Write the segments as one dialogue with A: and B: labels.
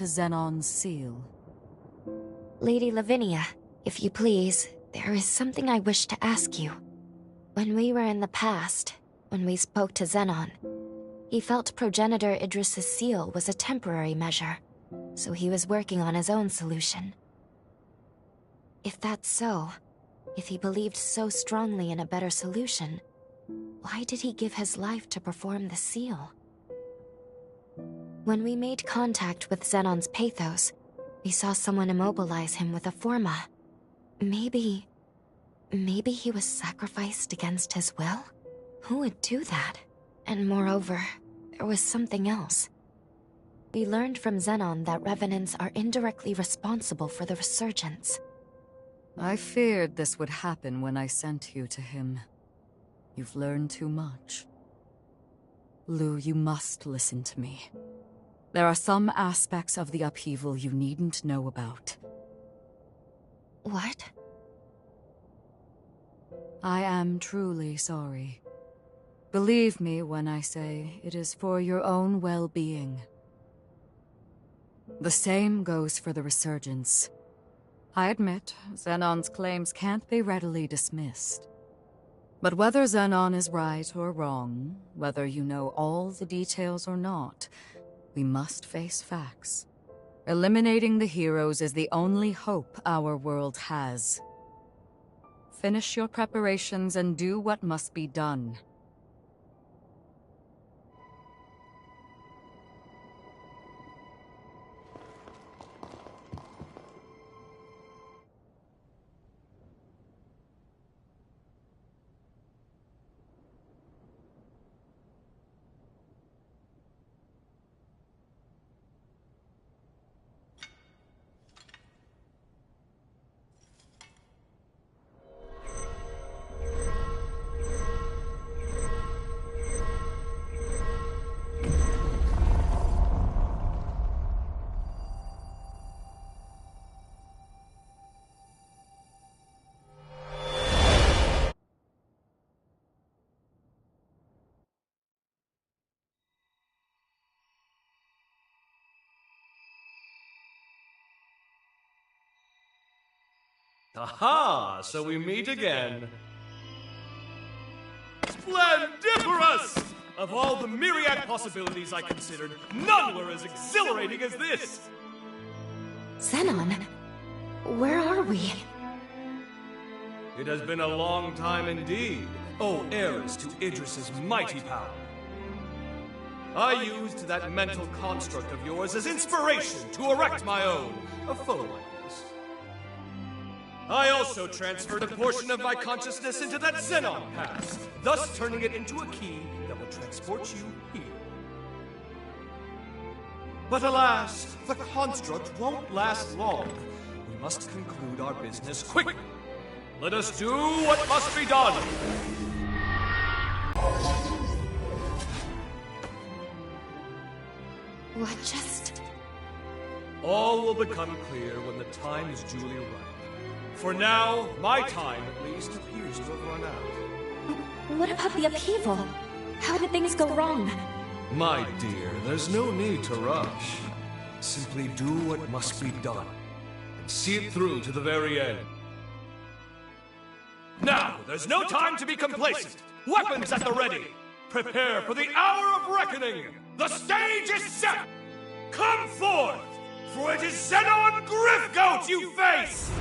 A: to Xenon's seal?
B: Lady Lavinia, if you please, there is something I wish to ask you. When we were in the past, when we spoke to Xenon, he felt Progenitor Idris's seal was a temporary measure, so he was working on his own solution. If that's so, if he believed so strongly in a better solution, why did he give his life to perform the seal? When we made contact with Xenon's Pathos, we saw someone immobilize him with a Forma. Maybe he was sacrificed against his will? Who would do that? And moreover, there was something else. We learned from Xenon that Revenants are indirectly responsible for the resurgence.
A: I feared this would happen when I sent you to him. You've learned too much. Lou, you must listen to me. There are some aspects of the upheaval you needn't know about.
B: What?
A: I am truly sorry. Believe me when I say it is for your own well-being. The same goes for the resurgence. I admit, Xenon's claims can't be readily dismissed. But whether Xenon is right or wrong, whether you know all the details or not, we must face facts. Eliminating the heroes is the only hope our world has. Finish your preparations and do what must be done.
C: Aha! So we meet again. Splendiferous! Of all the myriad possibilities I considered, none were as exhilarating as this!
B: Xenon? Where are we?
C: It has been a long time indeed, O heirs to Idris's mighty power. I used that mental construct of yours as inspiration to erect my own, a foe like this. I also transferred a portion of my consciousness into that Xenon past, thus turning it into a key that will transport you here. But alas, the construct won't last long. We must conclude our business quickly. Let us do what must be done.
B: What just...
C: All will become clear when the time is duly ripe. For now, my time, at least, appears to have run out.
B: What about the upheaval? How did things go wrong?
C: My dear, there's no need to rush. Simply do what must be done, and see it through to the very end. Now, there's no time to be complacent! Weapons at the ready! Prepare for the hour of reckoning! The stage is set! Come forth! For it is Xenon Gryfgoat you face!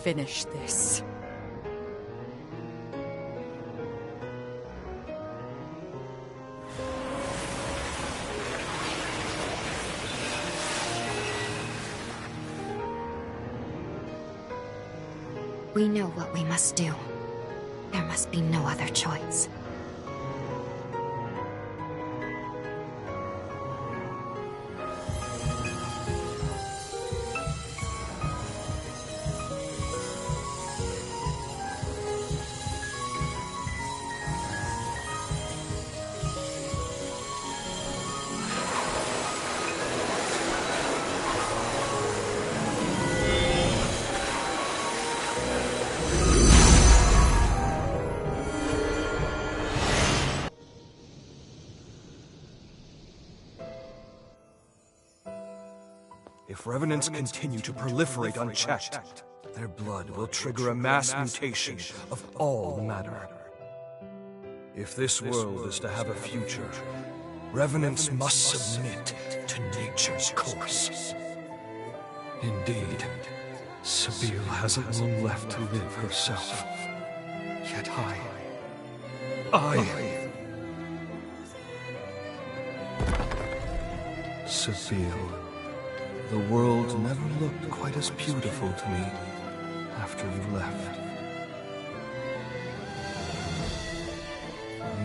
A: finish this.
B: We know what we must do. There must be no other choice.
C: If Revenants continue to proliferate unchecked, their blood will trigger a mass mutation of all matter. If this world is to have a future, Revenants must submit to nature's course. Indeed, Sabine hasn't long left to live herself. Yet Sabine. The world never looked quite as beautiful to me after you left.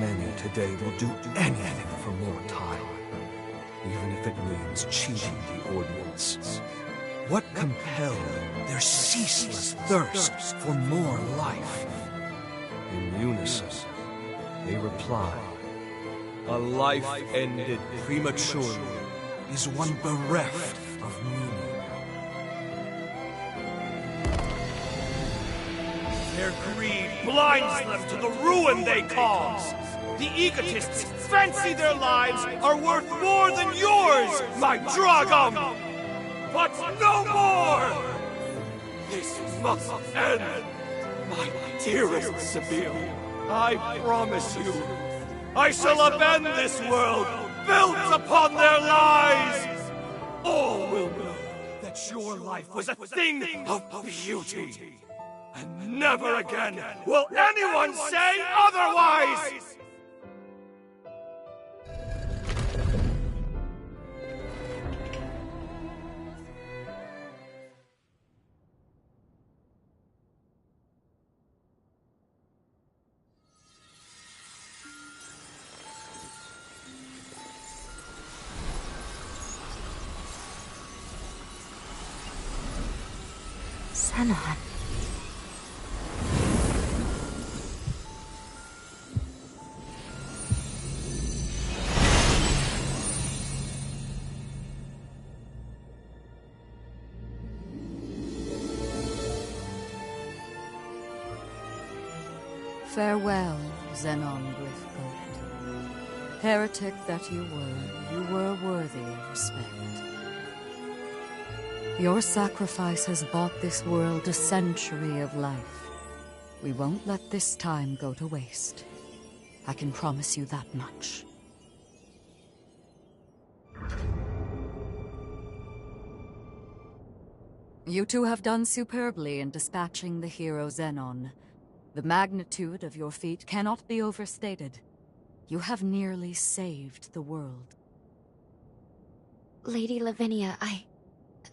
C: Many today will do anything for more time, even if it means cheating the Ordinance. What compelled their ceaseless thirst for more life? In unison, they reply, "A life ended prematurely is one bereft of meaning." Their greed blinds them to the ruin they cause. The egotists fancy their lives are worth more than yours, my Dragom! But no more! This must end, my dearest Sabine. I promise you, I shall upend this world built upon their lies! All will know that your life was a thing of beauty. And never again will anyone say otherwise!
B: Zenon.
A: Farewell, Zenon Grithgoat. Heretic that you were worthy of respect. Your sacrifice has bought this world a century of life. We won't let this time go to waste. I can promise you that much. You two have done superbly in dispatching the hero Zenon. The magnitude of your feat cannot be overstated. You have nearly saved the world.
B: Lady Lavinia,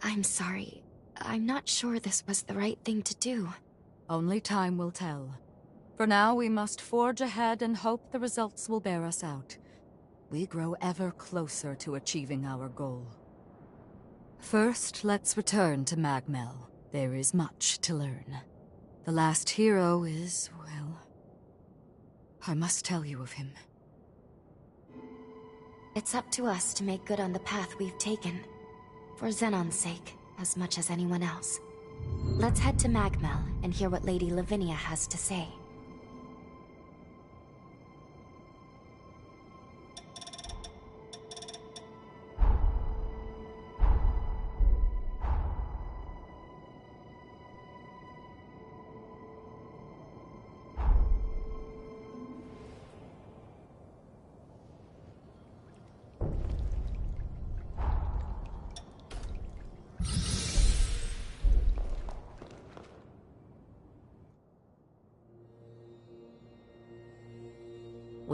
B: I'm sorry. I'm not sure this was the right thing to do.
A: Only time will tell. For now, we must forge ahead and hope the results will bear us out. We grow ever closer to achieving our goal. First, let's return to Magmel. There is much to learn. The last hero is, well, I must tell you of him.
B: It's up to us to make good on the path we've taken. For Zenon's sake, as much as anyone else. Let's head to Magmel and hear what Lady Lavinia has to say.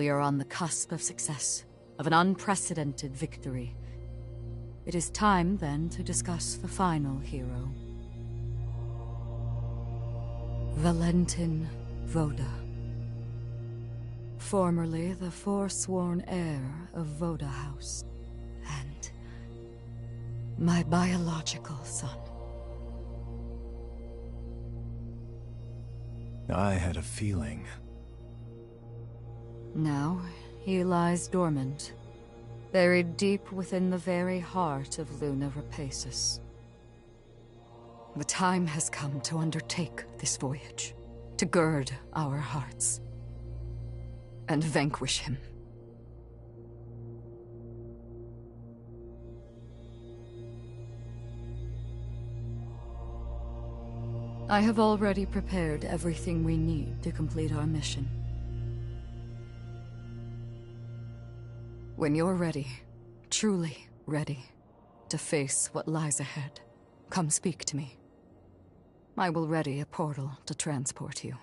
A: We are on the cusp of success, of an unprecedented victory. It is time, then, to discuss the final hero. Valentin Voda. Formerly the forsworn heir of Voda House, and my biological son.
D: I had a feeling.
A: Now, he lies dormant, buried deep within the very heart of Luna Rapaces. The time has come to undertake this voyage, to gird our hearts, and vanquish him. I have already prepared everything we need to complete our mission. When you're ready, truly ready, to face what lies ahead, come speak to me. I will ready a portal to transport you.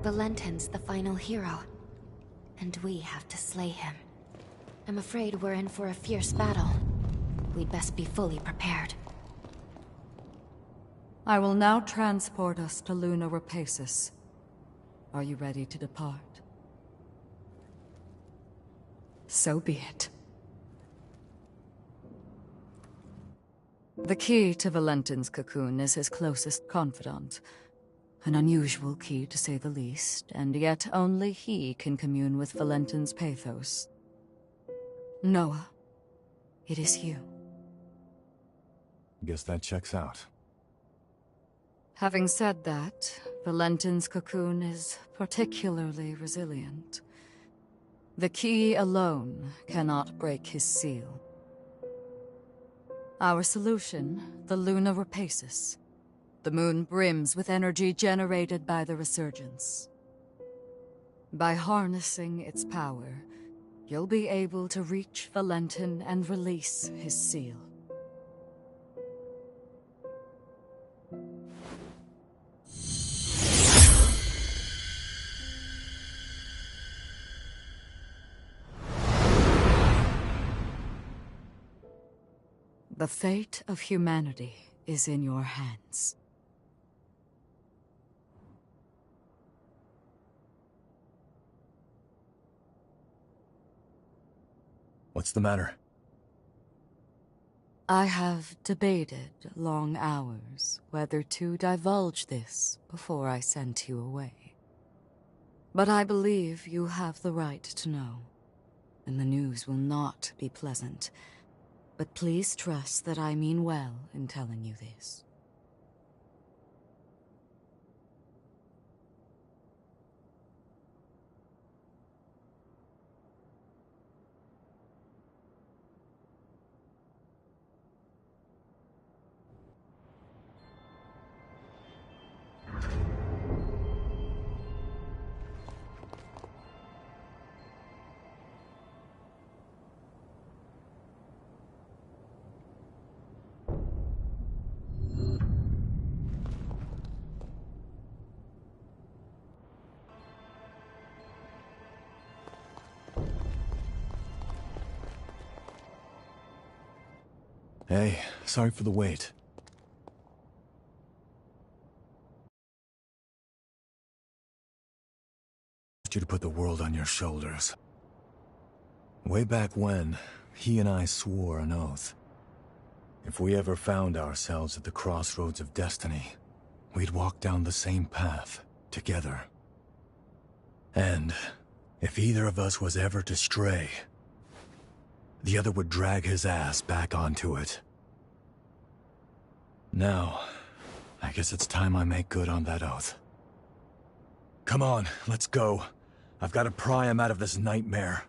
B: Valentin's the final hero, and we have to slay him. I'm afraid we're in for a fierce battle. We'd best be fully prepared.
A: I will now transport us to Luna Rapaces. Are you ready to depart? So be it. The key to Valentin's cocoon is his closest confidant. An unusual key, to say the least, and yet only he can commune with Valentin's pathos. Noah, it is you.
D: Guess that checks out.
A: Having said that, Valentin's cocoon is particularly resilient. The key alone cannot break his seal. Our solution, the Luna Rapaces. The moon brims with energy generated by the resurgence. By harnessing its power, you'll be able to reach Valentin and release his seal. The fate of humanity is in your hands.
D: What's the matter?
A: I have debated long hours whether to divulge this before I sent you away. But I believe you have the right to know, and the news will not be pleasant. But please trust that I mean well in telling you this.
D: Hey, sorry for the wait. I asked you to put the world on your shoulders. Way back when, he and I swore an oath. If we ever found ourselves at the crossroads of destiny, we'd walk down the same path, together. And if either of us was ever to stray, the other would drag his ass back onto it. Now, I guess it's time I make good on that oath. Come on, let's go. I've got to pry him out of this nightmare.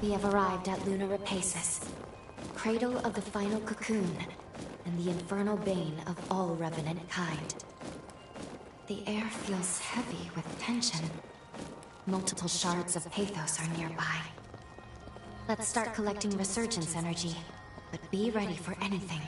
B: We have arrived at Luna Rapaces, cradle of the final cocoon, and the infernal bane of all revenant kind. The air feels heavy with tension. Multiple shards of pathos are nearby. Let's start collecting resurgence energy. but be ready for anything.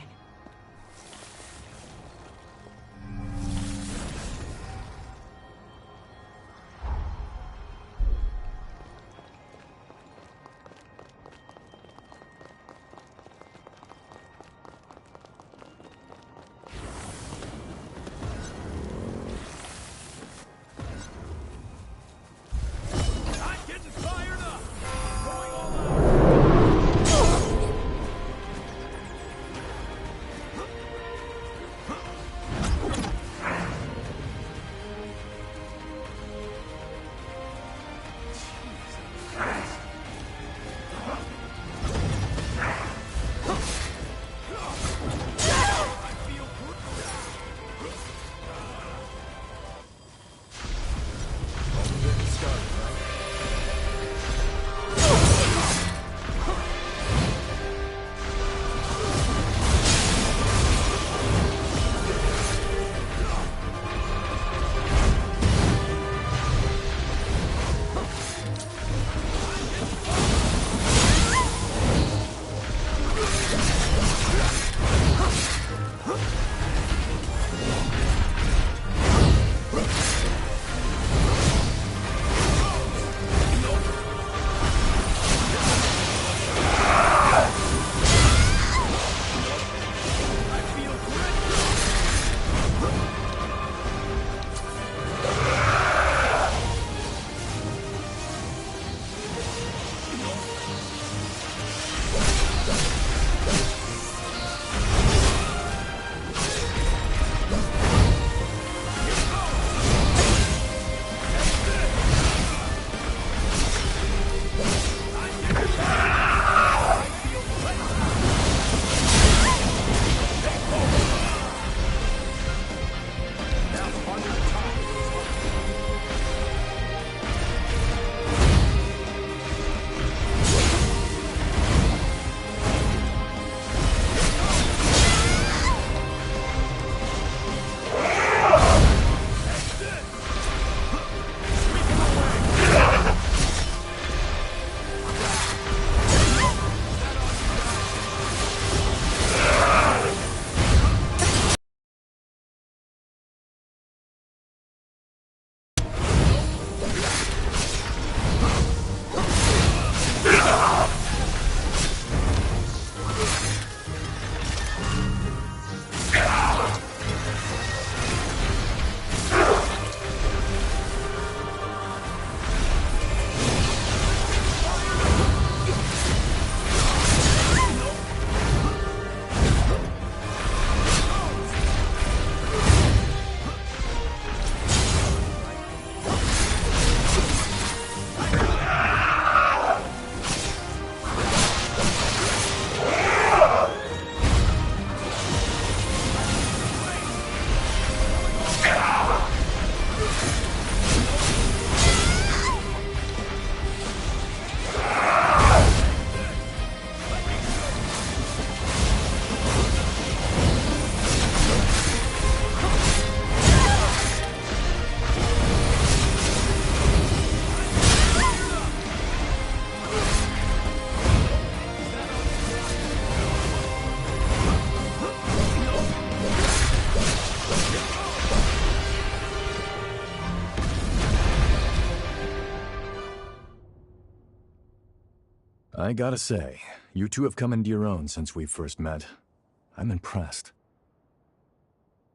D: I gotta say, you two have come into your own since we first met. I'm impressed.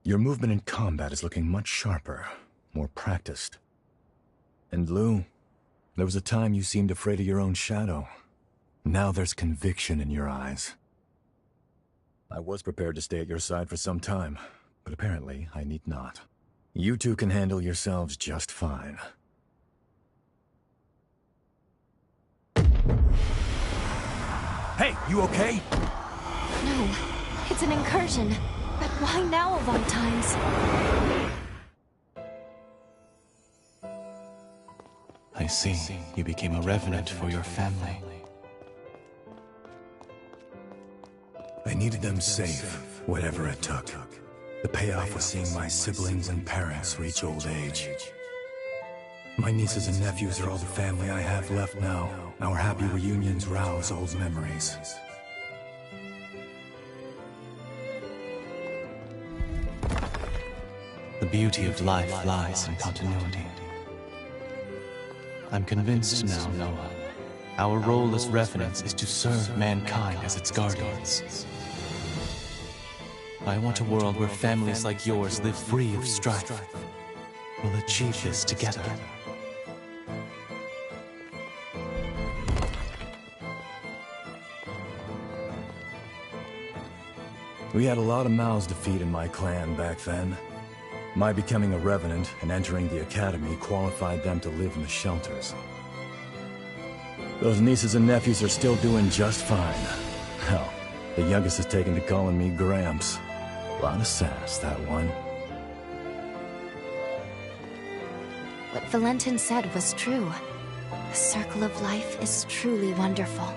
D: Your movement in combat is looking much sharper, more practiced. And Lou, there was a time you seemed afraid of your own shadow. Now there's conviction in your eyes. I was prepared to stay at your side for some time, but apparently I need not. You two can handle yourselves just fine.
E: Hey, you okay?
B: No, it's an incursion. But why now of all times?
E: I see. You became a revenant for your family.
D: I needed them safe, whatever it took. The payoff was seeing my siblings and parents reach old age. My nieces and nephews are all the family I have left now. Our happy reunions rouse old memories.
E: The beauty of life lies in continuity. I'm convinced now, Noah. Our role as Revenants is to serve mankind as its guardians. I want a world where families like yours live free of strife. We'll achieve this together.
D: We had a lot of mouths to feed in my clan back then. My becoming a Revenant and entering the academy qualified them to live in the shelters. Those nieces and nephews are still doing just fine. Hell, the youngest has taken to calling me Gramps. A lot of sass, that one.
B: What Valentin said was true. The circle of life is truly wonderful.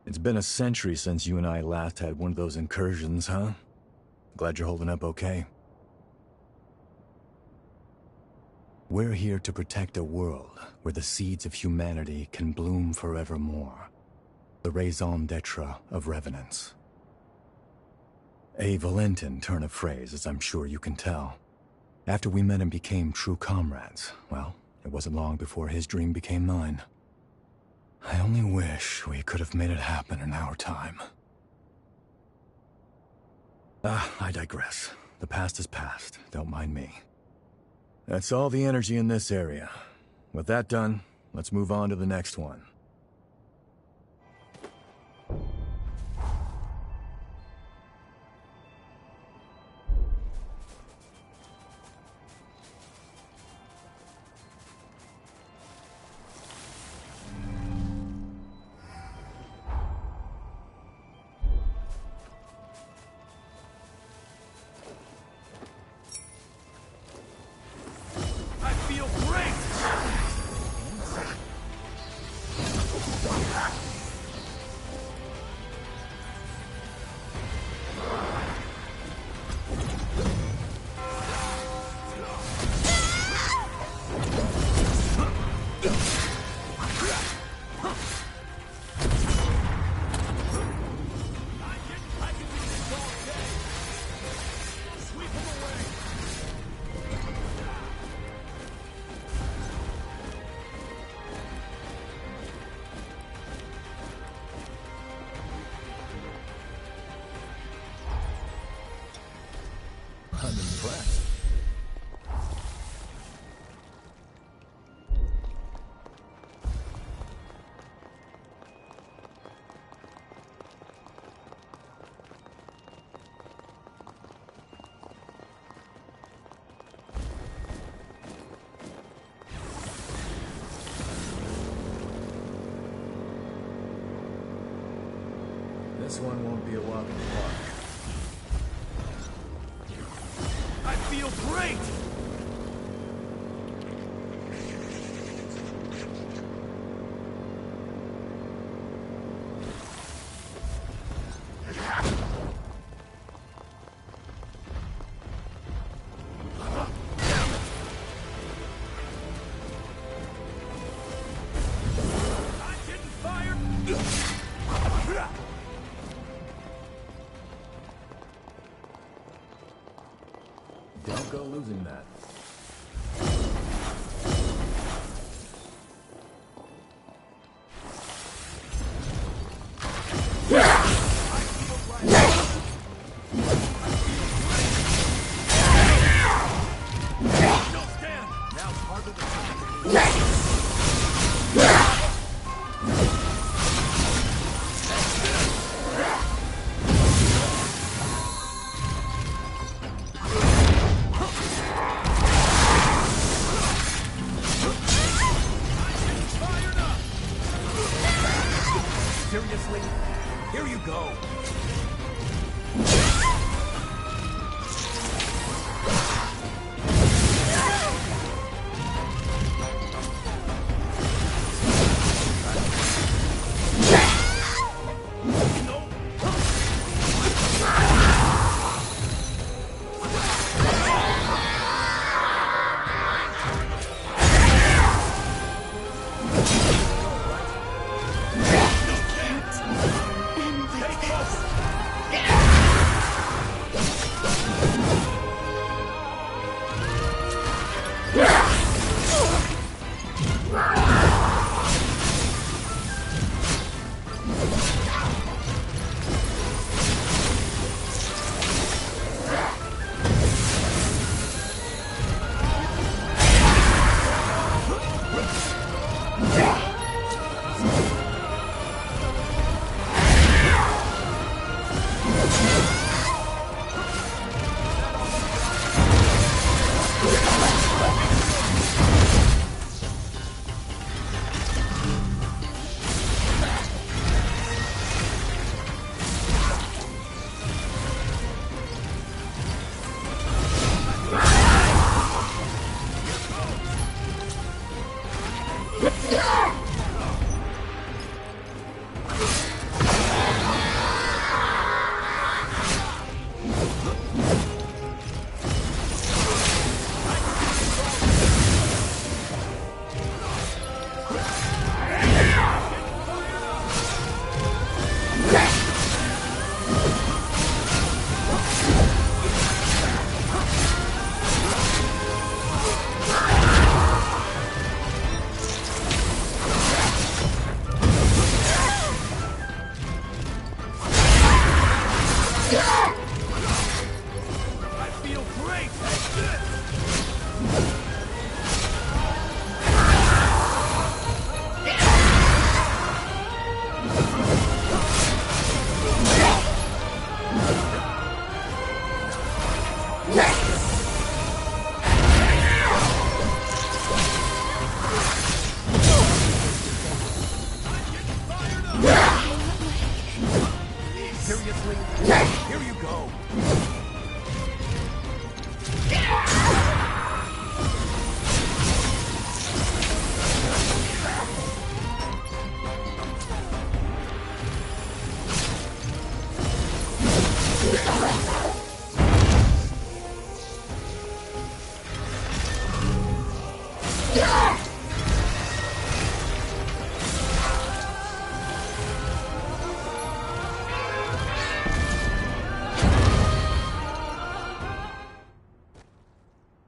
D: It's been a century since you and I last had one of those incursions, huh? Glad you're holding up okay. We're here to protect a world where the seeds of humanity can bloom forevermore. The raison d'etre of Revenants. A Valentin turn of phrase, as I'm sure you can tell. After we met and became true comrades, well, it wasn't long before his dream became mine. I only wish we could have made it happen in our time. I digress. The past is past. Don't mind me. That's all the energy in this area. With that done, let's move on to the next one. I'm impressed. This one won't be a walk in the park.
C: I feel great!
D: Don't go losing that.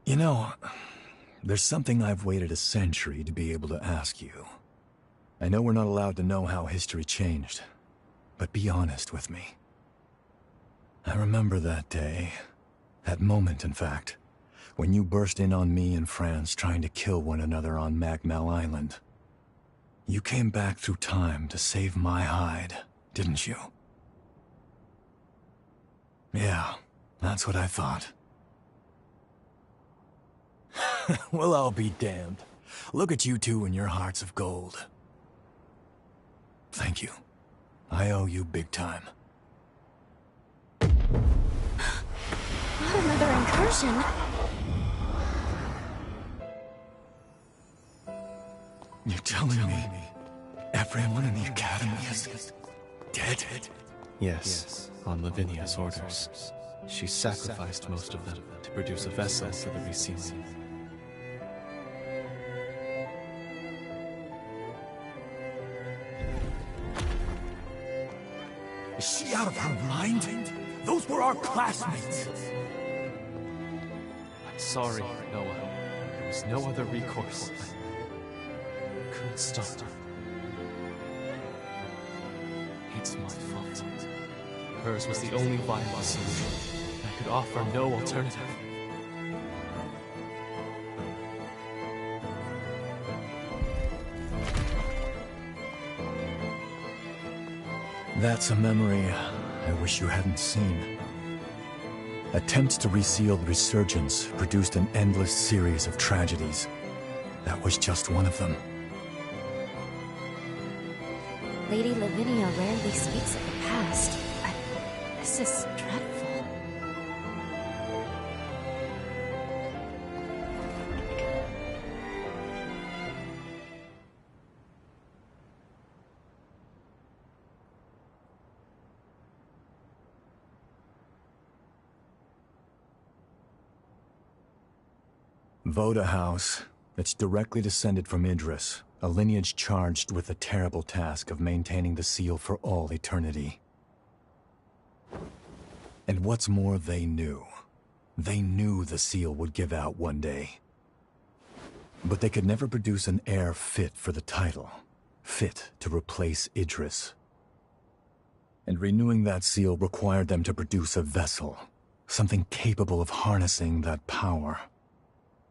D: You know, there's something I've waited a century to be able to ask you. I know we're not allowed to know how history changed, but be honest with me. I remember that day, that moment in fact, when you burst in on me and Franz trying to kill one another on Magmel Island. You came back through time to save my hide, didn't you? Yeah, that's what I thought. Well, I'll be damned. Look at you two and your hearts of gold. Thank you. I owe you big time.
B: Another incursion?
D: You're telling me everyone in the Academy is dead?
E: Yes, on Lavinia's orders. She sacrificed most of them to produce a vessel for the resealing.
D: Is she out of her mind? Those were our classmates!
E: I'm sorry, Noah. There was no other recourse. I couldn't stop her. It's my fault. Hers was the only viable solution. I could offer no alternative.
D: That's a memory I wish you hadn't seen. Attempts to reseal the Resurgence produced an endless series of tragedies. That was just one of them.
B: Lady Lavinia rarely speaks of the past, but this is dreadful.
D: Voda House. It's directly descended from Idris, a lineage charged with the terrible task of maintaining the seal for all eternity. And what's more, they knew. They knew the seal would give out one day. But they could never produce an heir fit for the title, fit to replace Idris. And renewing that seal required them to produce a vessel, something capable of harnessing that power.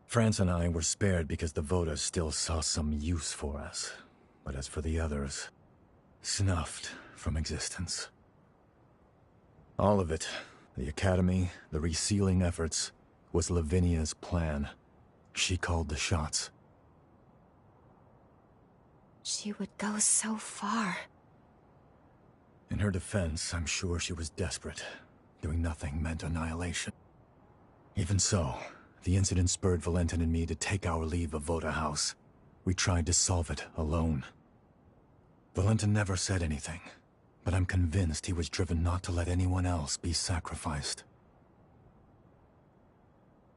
D: France and I were spared because the Voda still saw some use for us. But as for the others, snuffed from existence. All of it, the Academy, the resealing efforts, was Lavinia's plan. She called the shots.
B: She would go so far.
D: In her defense, I'm sure she was desperate. Doing nothing meant annihilation. Even so, the incident spurred Valentin and me to take our leave of Voda House. We tried to solve it alone. Valentin never said anything, but I'm convinced he was driven not to let anyone else be sacrificed.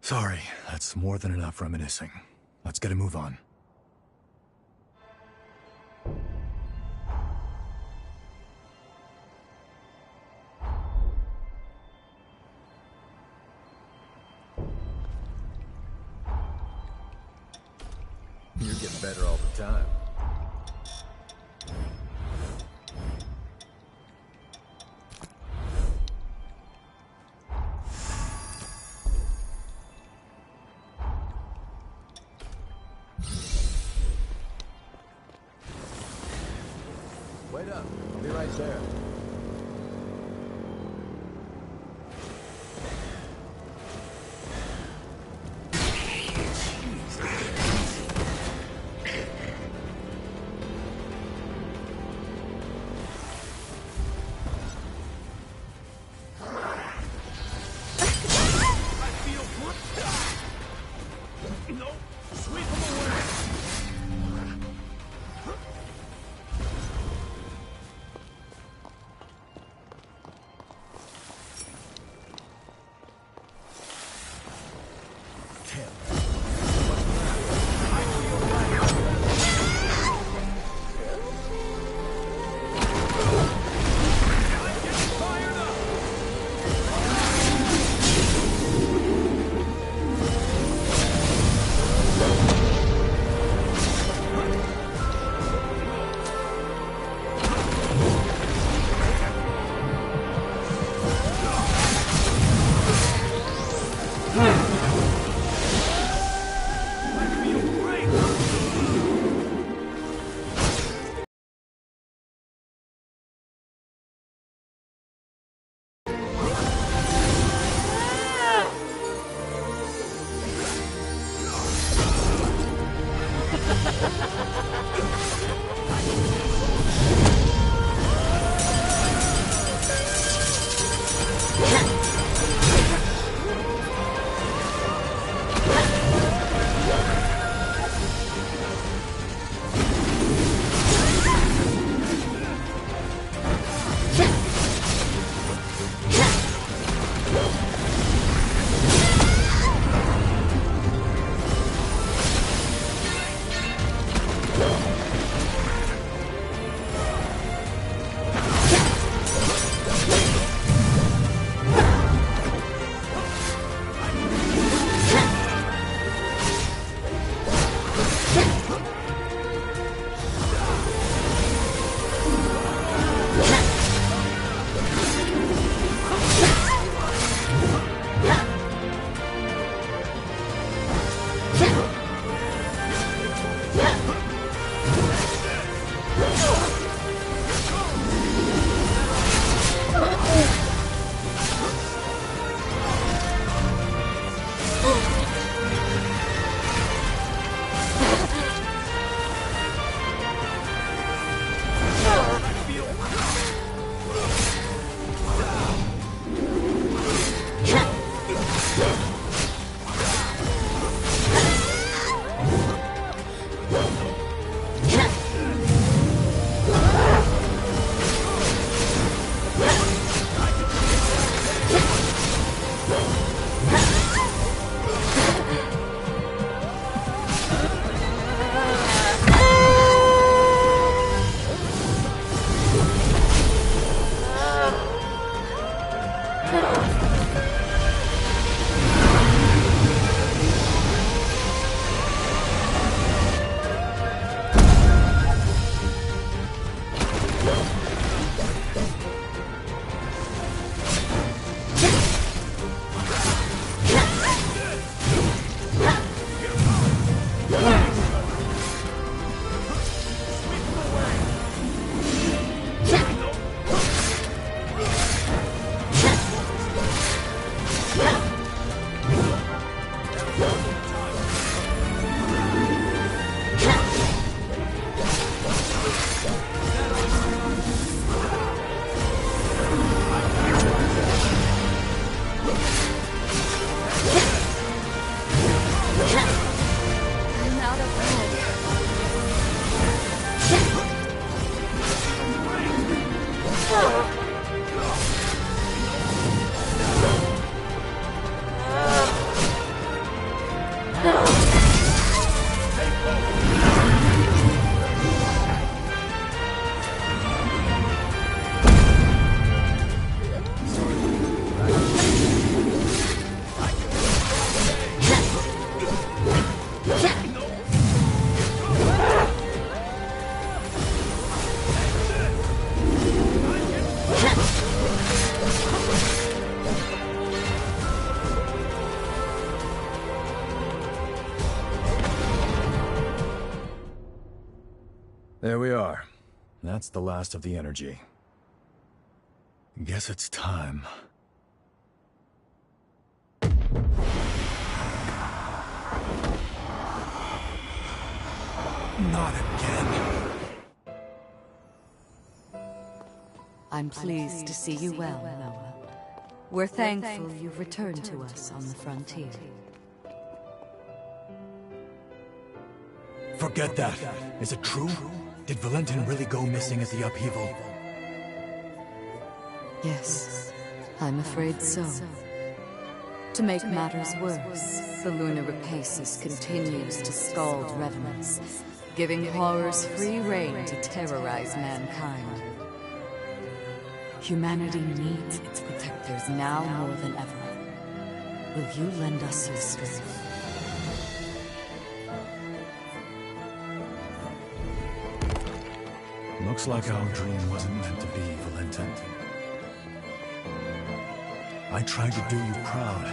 D: Sorry, that's more than enough reminiscing. Let's get a move on. You're getting better all the time. Wait up. I'll be right there. There we are. That's the last of the energy. Guess it's time. Not again.
A: I'm pleased to see you well, Noah. We're thankful you've returned to us on the frontier.
D: Forget that. Is it true? Did Valentin really go missing at the upheaval?
A: Yes, I'm afraid so. To make matters worse, the lunar rapacious continues to scald revenants, giving horrors free rein to terrorize mankind. Humanity needs its protectors now more than ever. Will you lend us your strength?
D: Looks like our dream wasn't meant to be, Valentin. I tried to do you proud,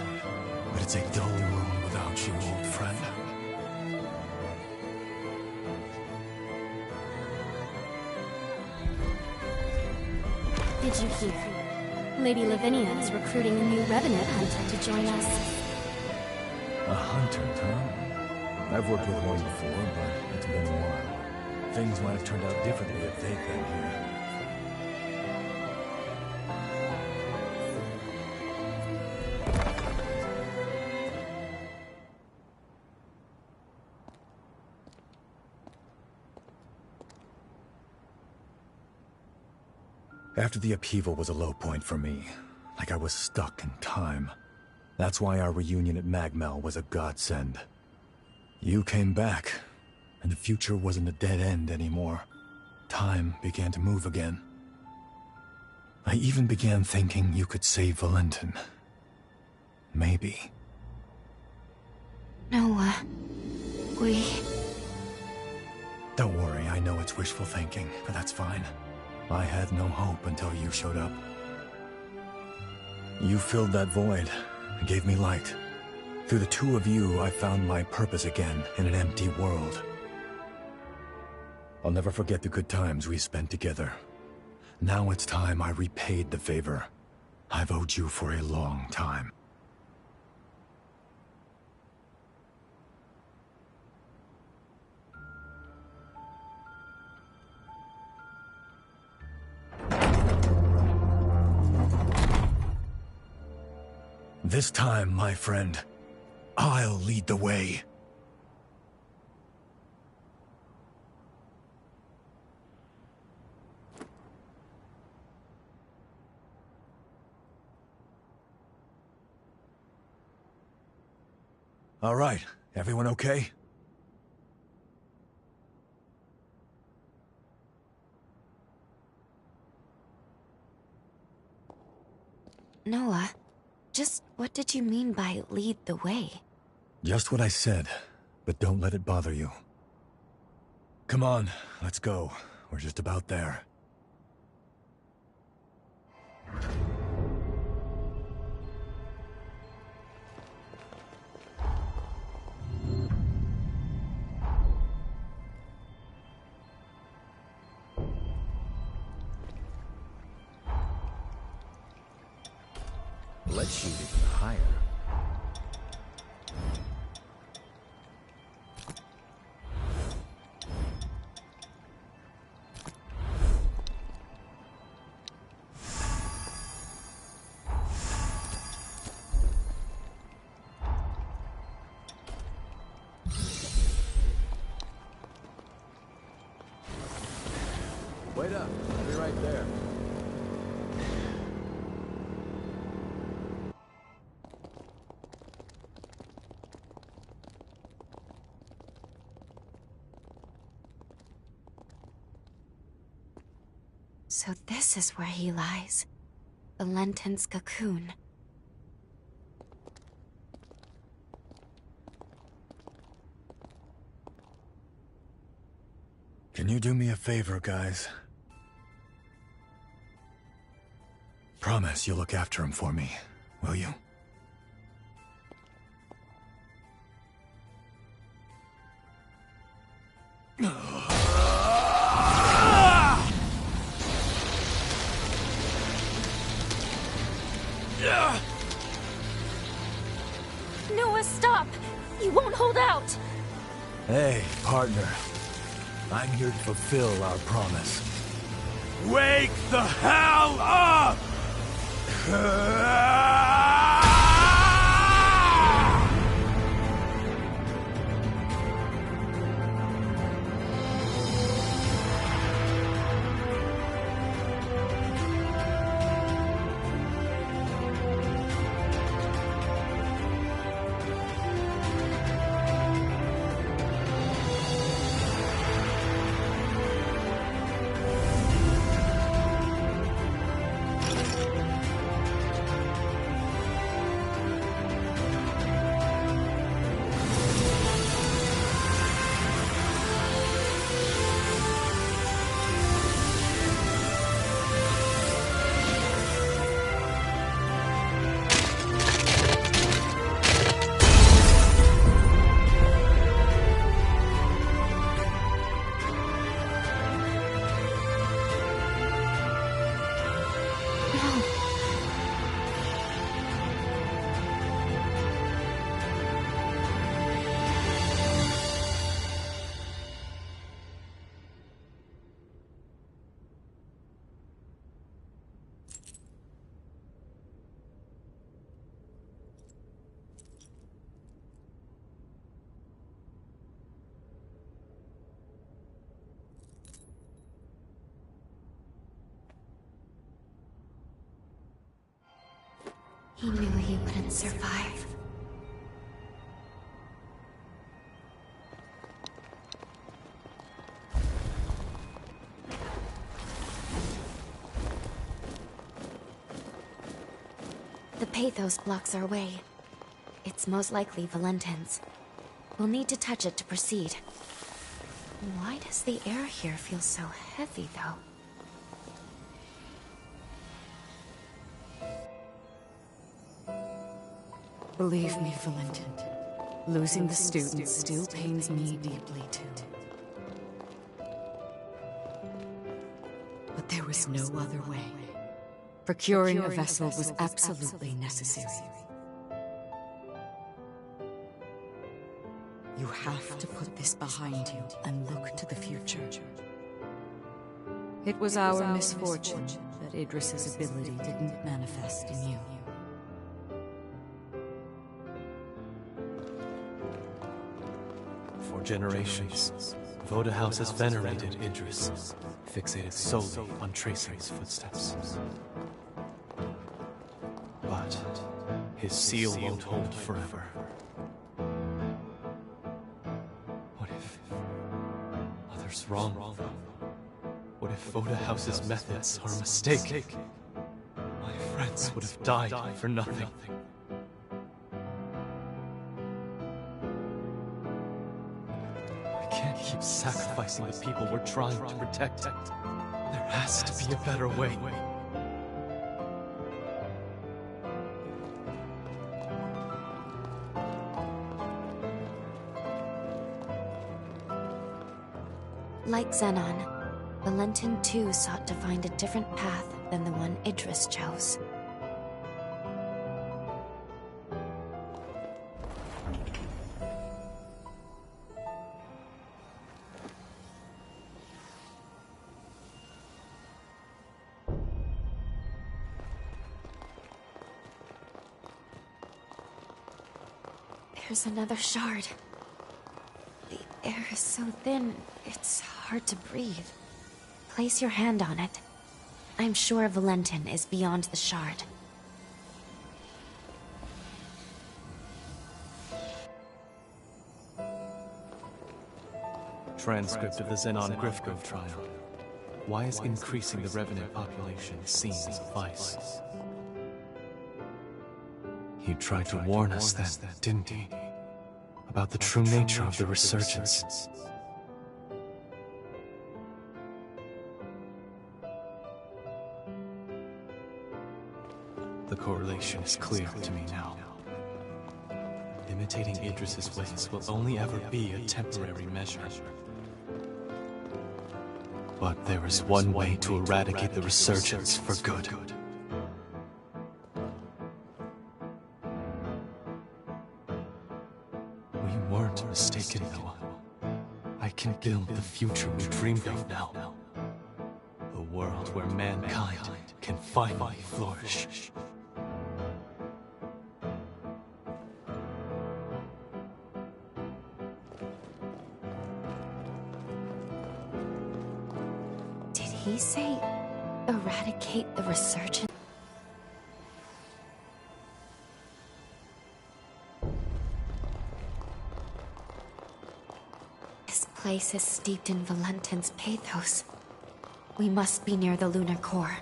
D: but it's a dull world without you, old friend.
F: Did you hear? Lady Lavinia is recruiting a new Revenant hunter to join us.
D: A hunter, huh? I've worked with one before, but it's been a while. Things might have turned out differently if they'd been here. After the upheaval was a low point for me, like I was stuck in time. That's why our reunion at Magmel was a godsend. You came back, and the future wasn't a dead end anymore. Time began to move again. I even began thinking you could save Valentin. Maybe.
B: Noah, we...
D: Don't worry, I know it's wishful thinking, but that's fine. I had no hope until you showed up. You filled that void and gave me light. Through the two of you, I found my purpose again in an empty world. I'll never forget the good times we spent together. Now it's time I repaid the favor I've owed you for a long time. This time, my friend, I'll lead the way. All right, everyone okay?
B: Noah, just what did you mean by lead the way?
D: Just what I said, but don't let it bother you. Come on, let's go. We're just about there.
G: Let's shoot even higher. Wait up, I'll be right there.
B: So this is where he lies. Valentin's cocoon.
D: Can you do me a favor, guys? Promise you'll look after him for me, will you?
B: Noah, stop! You won't hold out!
D: Hey, partner. I'm here to fulfill our promise. Wake the hell up!
B: He knew he wouldn't survive. The Pathos blocks our way. It's most likely Valentin's. We'll need to touch it to proceed. Why does the air here feel so heavy, though?
A: Believe me, Valentin. Losing the students still pains me deeply, too. But there was no other way. Procuring a vessel was absolutely necessary. You have to put this behind you and look to the future. It was our misfortune that Idris's ability didn't manifest in you.
E: For generations, Voda House has venerated Idris, fixated solely on tracing his footsteps. But his seal won't hold forever. What if others wrong? What if Voda House's methods are a mistake? My friends would have died for nothing. I can't keep sacrificing the people we're trying to protect. There has to be a better way.
B: Like Zenon, Valentin too sought to find a different path than the one Idris chose. There's another shard. The air is so thin, it's hard to breathe. Place your hand on it. I'm sure Valentin is beyond the shard.
E: Transcript of the Zenon Grifgrove trial. Why is increasing the Revenant population seen as a vice? He tried to warn us then, didn't he? About the true nature of the resurgence. The correlation is clear to me now. Imitating Idris's ways will only ever be a temporary measure. But there is one way to eradicate the resurgence for good. We weren't mistaken, Noah. I can build the future we dreamed of now. A world where mankind can finally flourish.
B: Did he say eradicate the resurgence? This place is steeped in Valentin's pathos. We must be near the lunar core.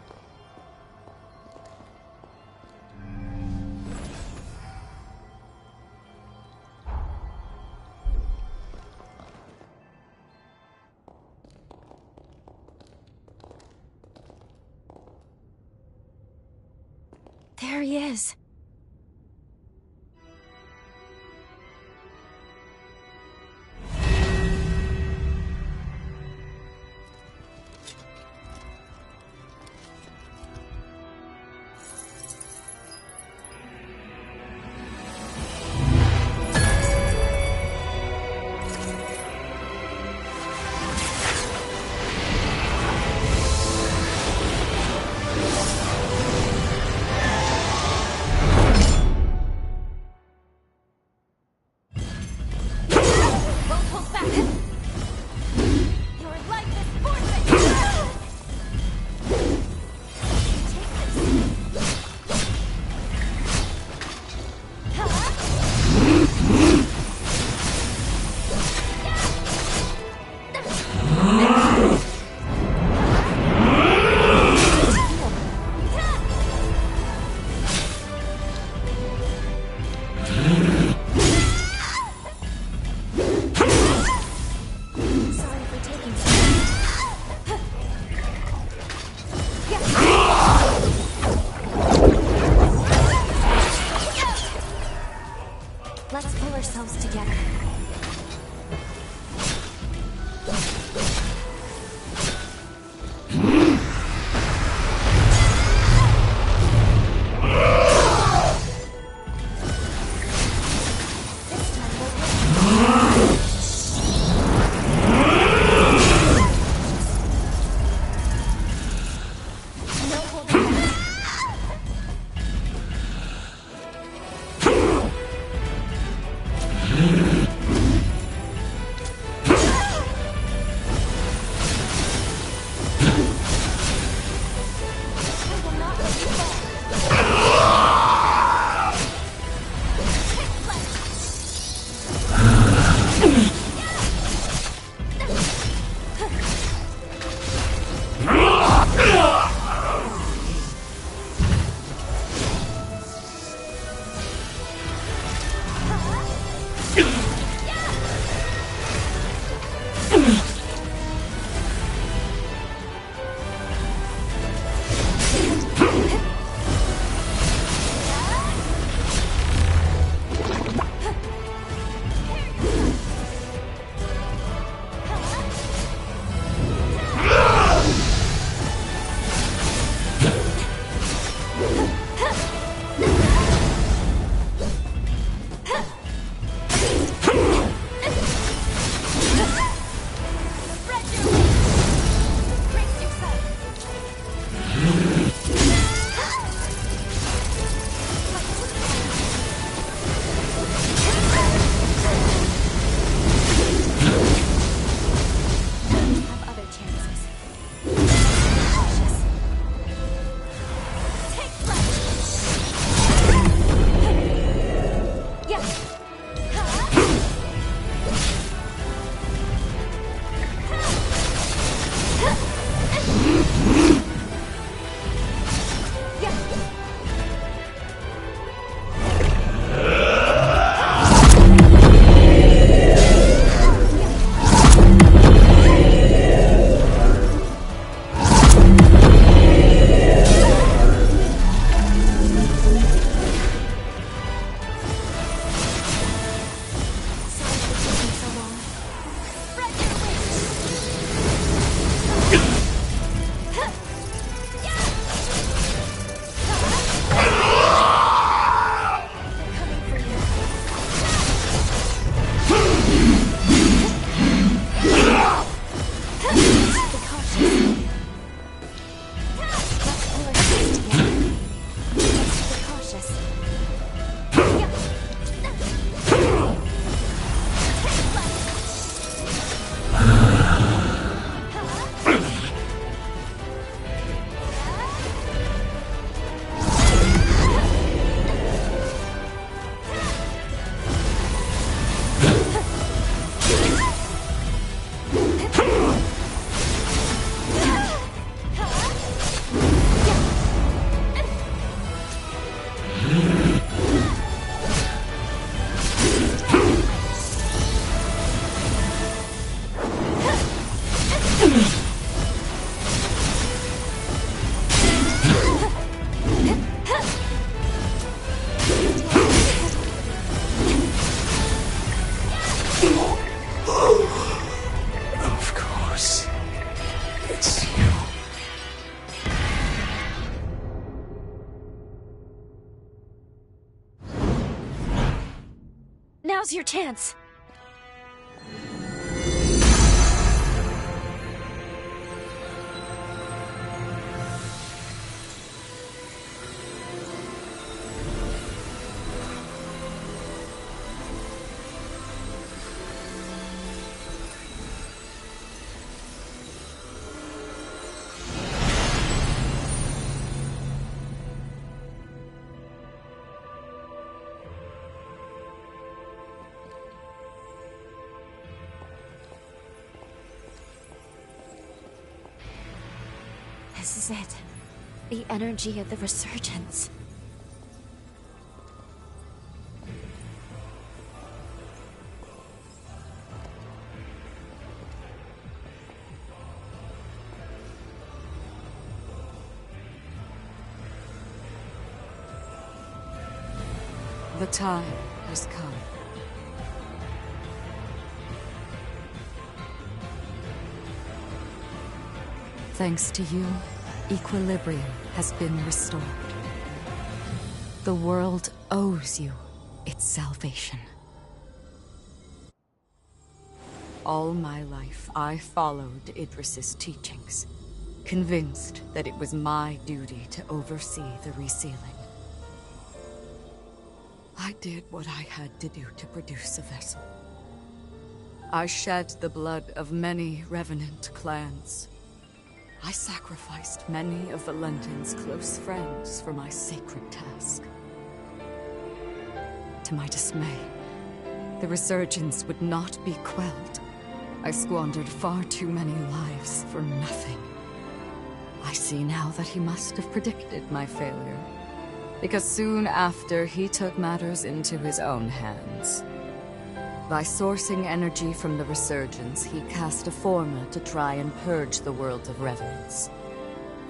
B: There he is. Let's pull ourselves together.
H: Ugh!
B: Now's your chance. This is it. The energy of the resurgence.
A: The time has come. Thanks to you, equilibrium has been restored. The world owes you its salvation. All my life, I followed Idris's teachings, convinced that it was my duty to oversee the resealing. I did what I had to do to produce a vessel. I shed the blood of many Revenant clans. I sacrificed many of Valentin's close friends for my sacred task. To my dismay, the resurgence would not be quelled. I squandered far too many lives for nothing. I see now that he must have predicted my failure, because soon after he took matters into his own hands. By sourcing energy from the resurgence, he cast a formula to try and purge the world of revenants.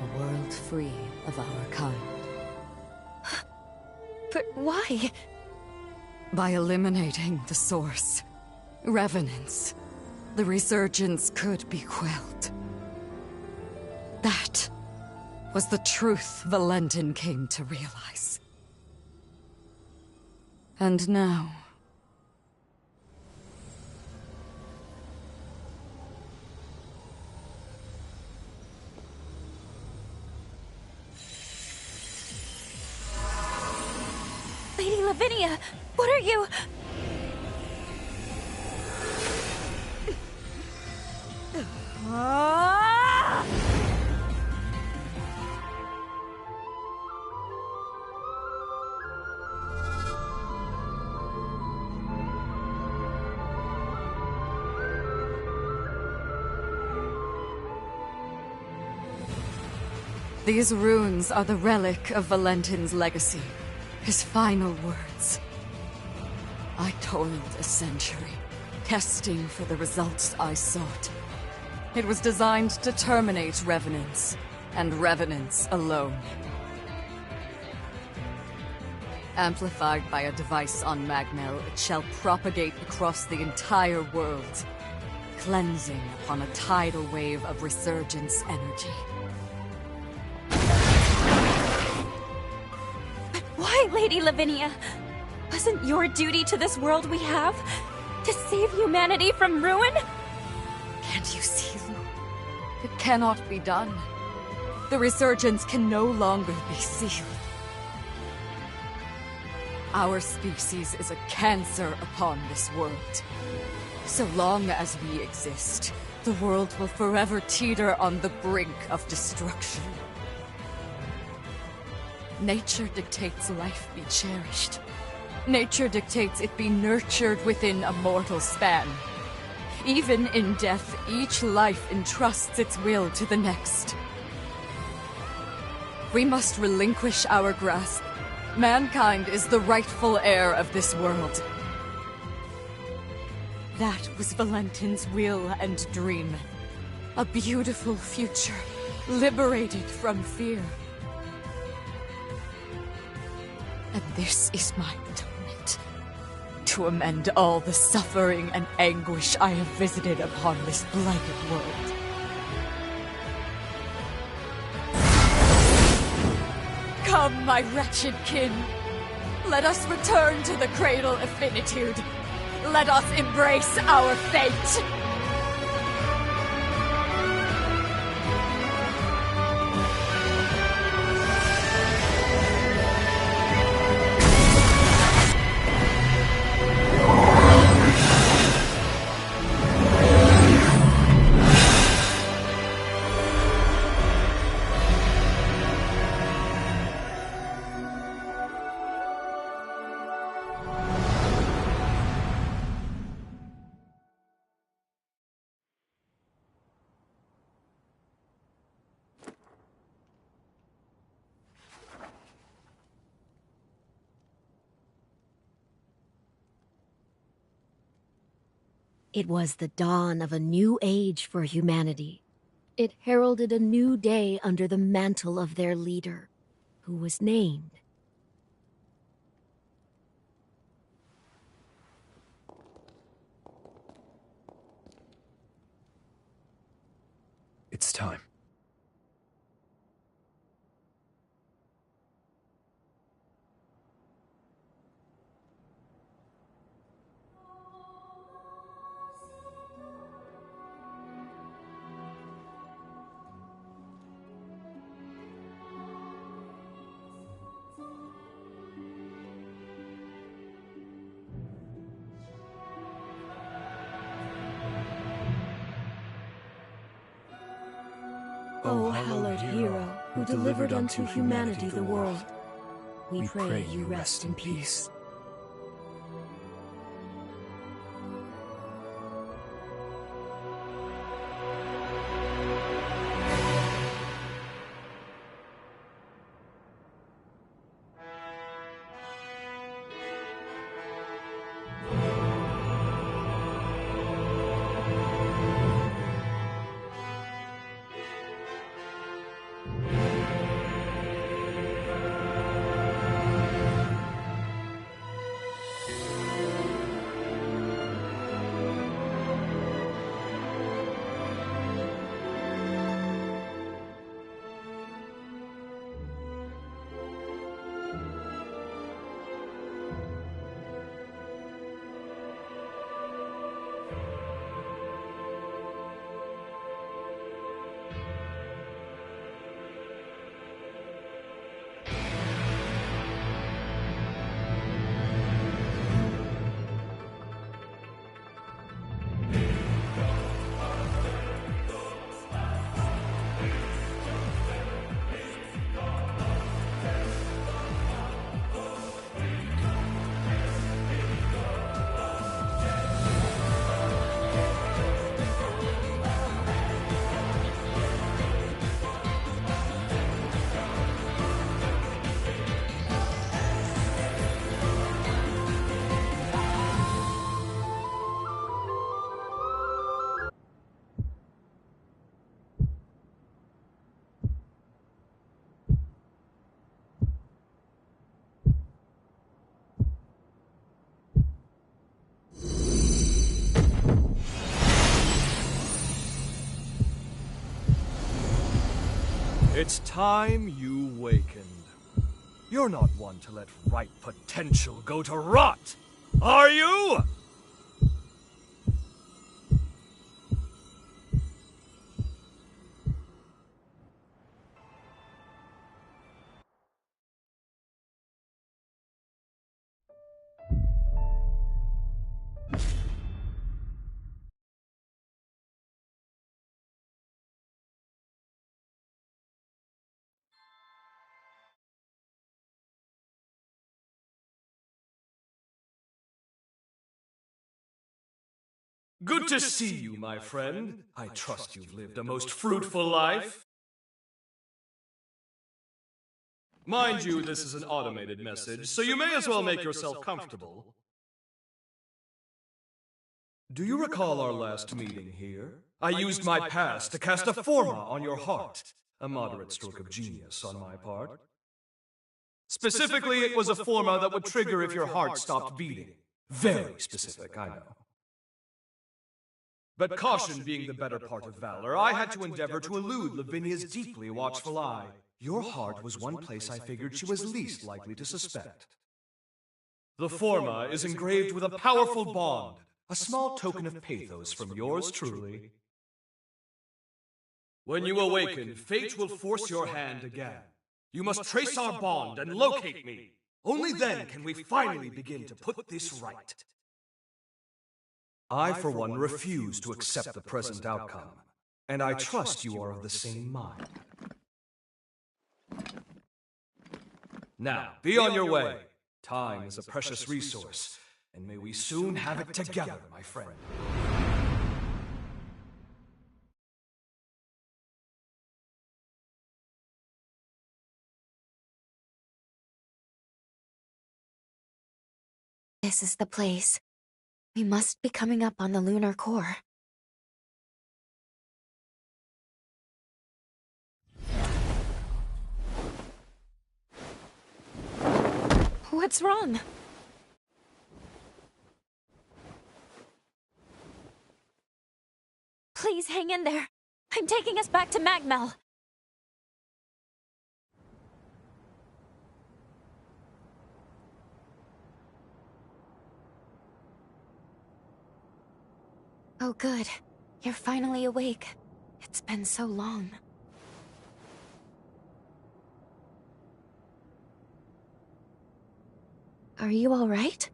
A: A world free of our kind.
B: But why?
A: By eliminating the source, revenants, the resurgence could be quelled. That was the truth Valentin came to realize. And now...
B: Lady Lavinia, what are you...
A: These runes are the relic of Valentin's legacy. His final words. I toiled a century, testing for the results I sought. It was designed to terminate revenants, and revenants alone. Amplified by a device on Magnell, it shall propagate across the entire world, cleansing upon a tidal wave of resurgence energy.
B: Why, Lady Lavinia? Wasn't your duty to this world we have to save humanity from ruin?
A: Can't you see, Lou? It cannot be done. The resurgence can no longer be sealed. Our species is a cancer upon this world. So long as we exist, the world will forever teeter on the brink of destruction. Nature dictates life be cherished. Nature dictates it be nurtured within a mortal span. Even in death, each life entrusts its will to the next. We must relinquish our grasp. Mankind is the rightful heir of this world. That was Valentin's will and dream. A beautiful future, liberated from fear. And this is my atonement. To amend all the suffering and anguish I have visited upon this blighted world. Come, my wretched kin. Let us return to the cradle of finitude. Let us embrace our fate!
H: It was the dawn of a new age for humanity. It heralded a new day under the mantle of their leader, who was named.
I: It's time.
H: O hallowed hero, who delivered unto humanity the world, we pray you rest in peace.
C: It's time you wakened. You're not one to let ripe potential go to rot, are you? Good to see you, my friend. I trust you've lived a most fruitful life. Mind you, this is an automated message, so you may as well make yourself comfortable. Do you recall our last meeting here? I used my past to cast a forma on your heart. A moderate stroke of genius on my part. Specifically, it was a forma that would trigger if your heart stopped beating. Very specific, I know. But caution being the better part of valor, I had to endeavor to elude Lavinia's deeply watchful eye. Your heart was one place I figured she was least likely to suspect. The former is engraved with a powerful bond, a small token of pathos from yours truly. When you awaken, fate will force your hand again. You must trace our bond and locate me. Only then can we finally begin to put this right. I, for one, refuse to accept the present outcome, and I trust you are of the same mind. Now, be on your way. Time is a precious resource, and may we soon have it together, my friend.
B: This is the place. We must be coming up on the lunar core. What's wrong? Please hang in there. I'm taking us back to Magmel. Oh, good. You're finally awake. It's been so long. Are you all right?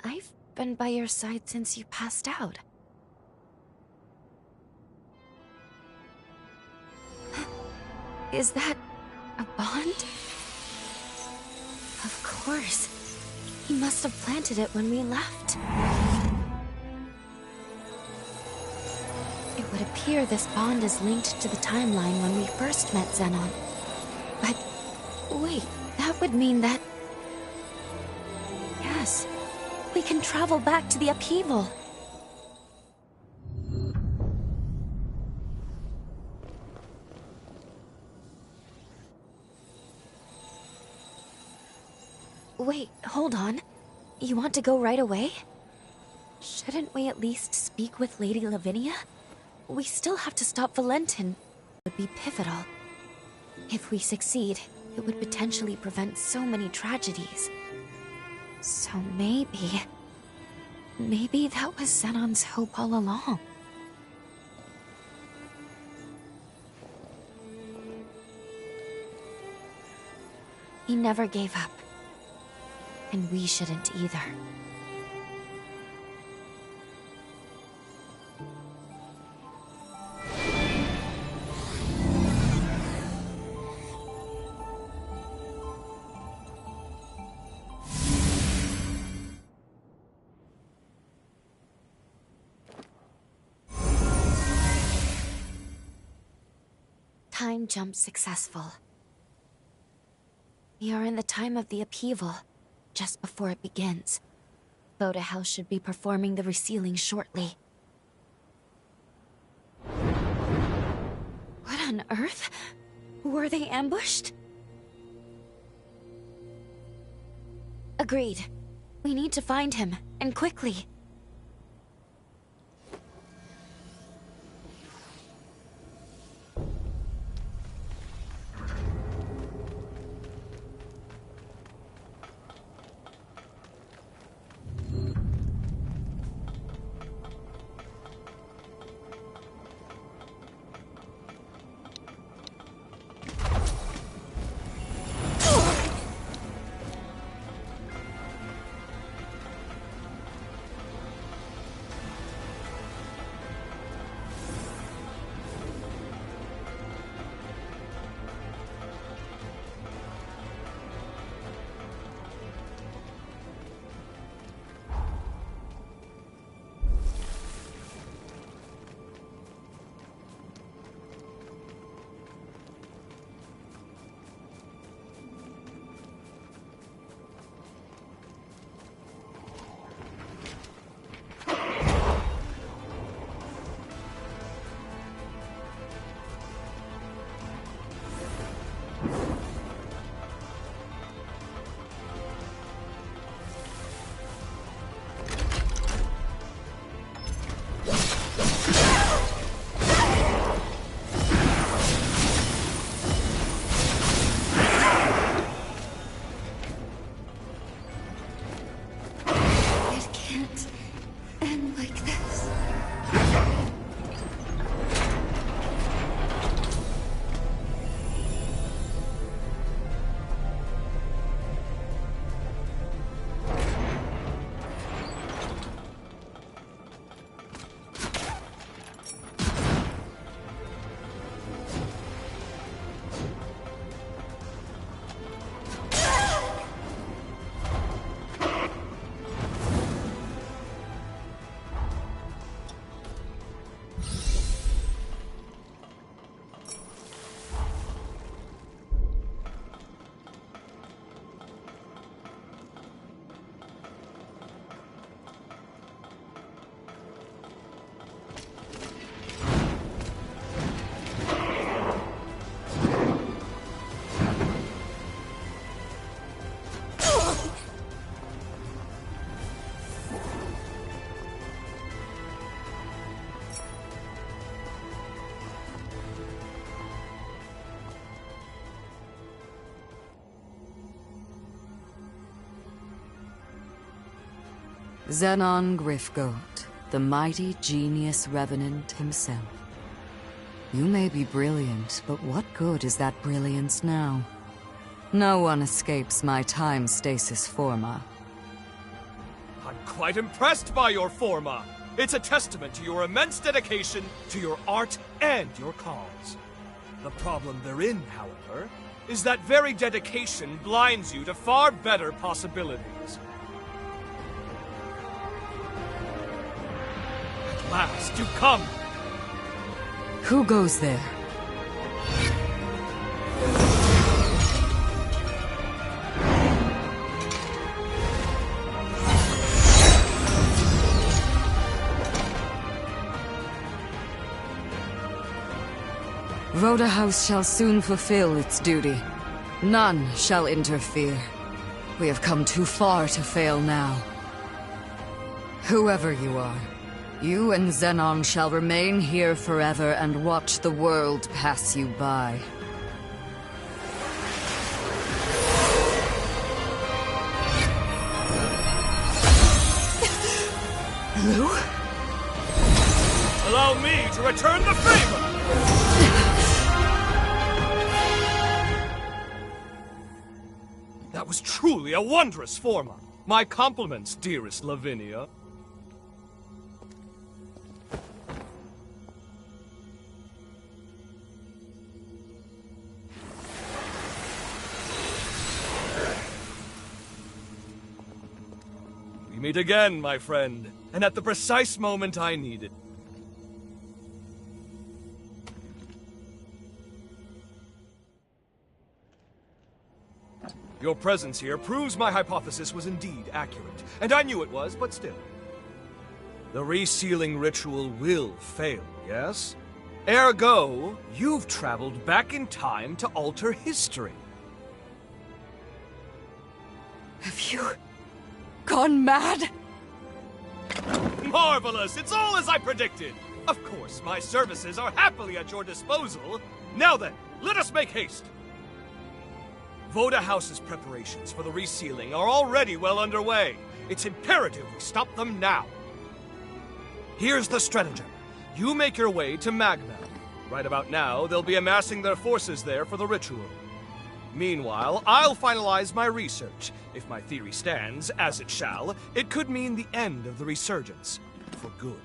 B: I've been by your side since you passed out. Is that a bond? Of course. He must have planted it when we left. It would appear this bond is linked to the timeline when we first met Zenon. But wait, that would mean that... Yes, we can travel back to the upheaval. Wait, hold on. You want to go right away? Shouldn't we at least speak with Lady Lavinia? We still have to stop Valentin. It would be pivotal. If we succeed, it would potentially prevent so many tragedies. So maybe that was Zenon's hope all along. He never gave up. And we shouldn't either. Time jump successful. We are in the time of the upheaval. Just before it begins. Voda House should be performing the resealing shortly. What on earth? Were they ambushed? Agreed. We need to find him, and quickly.
A: Zenon Grifgoat, the mighty genius revenant himself. You may be brilliant, but what good is that brilliance now? No one escapes my time stasis forma.
C: I'm quite impressed by your forma. It's a testament to your immense dedication to your art and your cause. The problem therein, however, is that very dedication blinds you to far better possibilities. At last, you come!
A: Who goes there? Voda House shall soon fulfill its duty. None shall interfere. We have come too far to fail now. Whoever you are, you and Zenon shall remain here forever and watch the world pass you by. Lou?
C: Allow me to return the favor! That was truly a wondrous forma. My compliments, dearest Lavinia. We meet again, my friend, and at the precise moment I needed. Your presence here proves my hypothesis was indeed accurate, and I knew it was, but still. The resealing ritual will fail, yes? Ergo, you've traveled back in time to alter history.
A: Have you gone mad?
C: Marvelous! It's all as I predicted! Of course, my services are happily at your disposal. Now then, let us make haste! Voda House's preparations for the resealing are already well underway. It's imperative we stop them now. Here's the stratagem. You make your way to Magmel. Right about now, they'll be amassing their forces there for the ritual. Meanwhile, I'll finalize my research. If my theory stands, as it shall, it could mean the end of the resurgence. For good.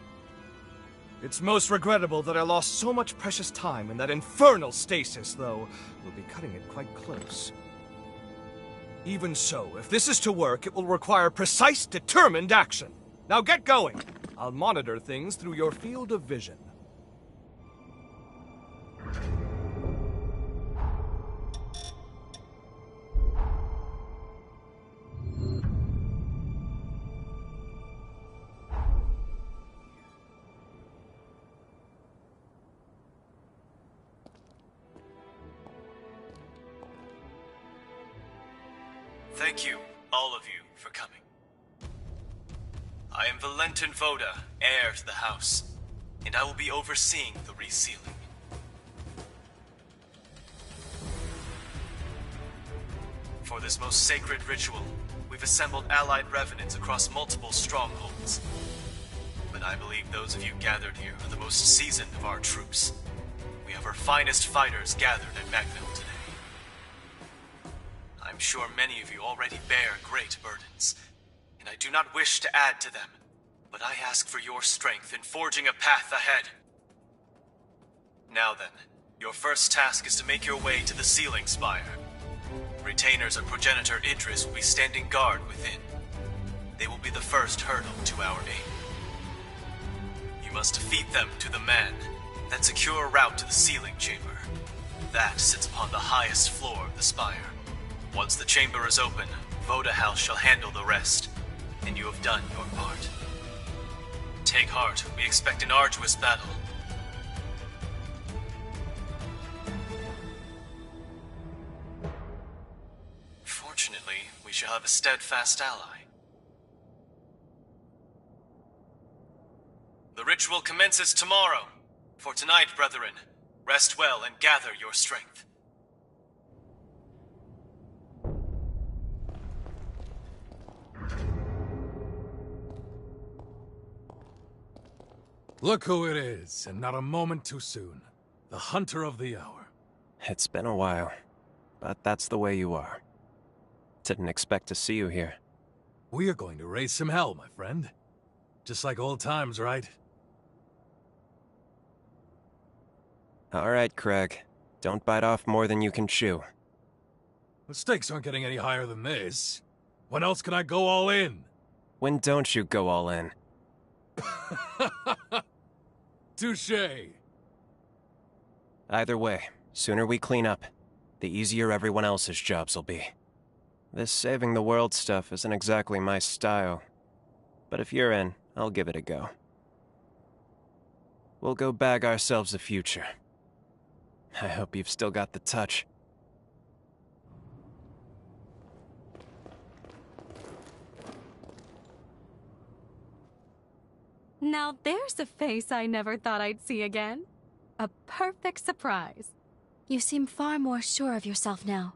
C: It's most regrettable that I lost so much precious time in that infernal stasis, though. We'll be cutting it quite close. Even so, if this is to work, it will require precise, determined action. Now get going. I'll monitor things through your field of vision.
E: Thank you, all of you, for coming. I am Valentin Voda, heir to the house, and I will be overseeing the resealing. For this most sacred ritual, we've assembled allied revenants across multiple strongholds. But I believe those of you gathered here are the most seasoned of our troops. We have our finest fighters gathered at Magville today. I'm sure many of you already bear great burdens, and I do not wish to add to them, but I ask for your strength in forging a path ahead. Now then, your first task is to make your way to the Sealing Spire. Retainers of Progenitor Idris will be standing guard within. They will be the first hurdle to our aim. You must defeat them to the man, then secure a route to the sealing chamber. That sits upon the highest floor of the spire. Once the chamber is open, Voda House shall handle the rest, and you have done your part. Take heart, we expect an arduous battle. Fortunately, we shall have a steadfast ally. The ritual commences tomorrow. For tonight, brethren, rest well and gather your strength.
G: Look who it is, and not a moment too soon. The Hunter of the Hour.
I: It's been a while, but that's the way you are. Didn't expect to see you here.
G: We are going to raise some hell, my friend. Just like old times, right?
I: All right, Craig. Don't bite off more than you can chew.
G: The stakes aren't getting any higher than this. When else can I go all in?
I: When don't you go all in?
G: Touché.
I: Either way, sooner we clean up, the easier everyone else's jobs will be. This saving the world stuff isn't exactly my style. But if you're in, I'll give it a go. We'll go bag ourselves a future. I hope you've still got the touch.
J: Now there's a face I never thought I'd see again. A perfect surprise.
F: You seem far more sure of yourself now.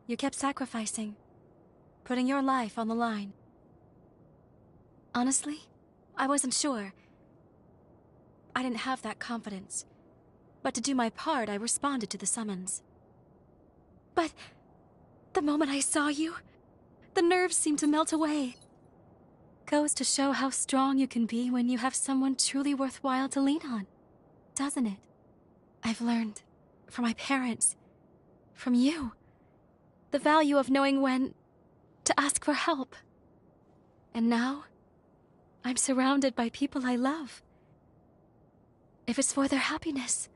F: You kept sacrificing, putting your life on the line. Honestly, I wasn't sure. I didn't have that confidence. But to do my part, I responded to the summons. But the moment I saw you, the nerves seemed to melt away. Goes to show how strong you can be when you have someone truly worthwhile to lean on, doesn't it? I've learned from my parents, from you, the value of knowing when to ask for help. And now, I'm surrounded by people I love. If it's for their happiness,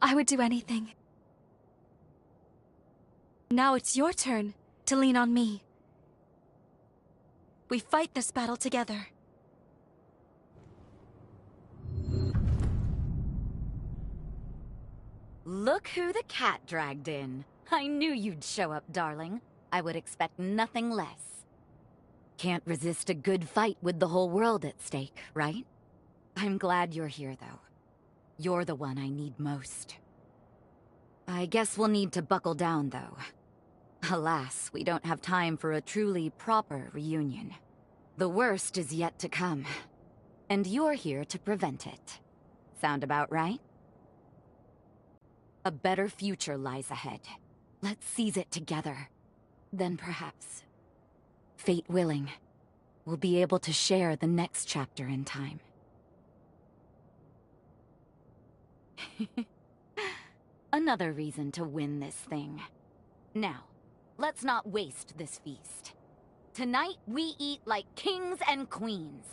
F: I would do anything. Now it's your turn to lean on me. We fight this battle together.
K: Look who the cat dragged in. I knew you'd show up, darling. I would expect nothing less. Can't resist a good fight with the whole world at stake, right? I'm glad you're here, though. You're the one I need most. I guess we'll need to buckle down, though. Alas, we don't have time for a truly proper reunion. The worst is yet to come, and you're here to prevent it. Sound about right? A better future lies ahead. Let's seize it together. Then perhaps, fate willing, we'll be able to share the next chapter in time. Another reason to win this thing. Now, let's not waste this feast. Tonight, we eat like kings and queens.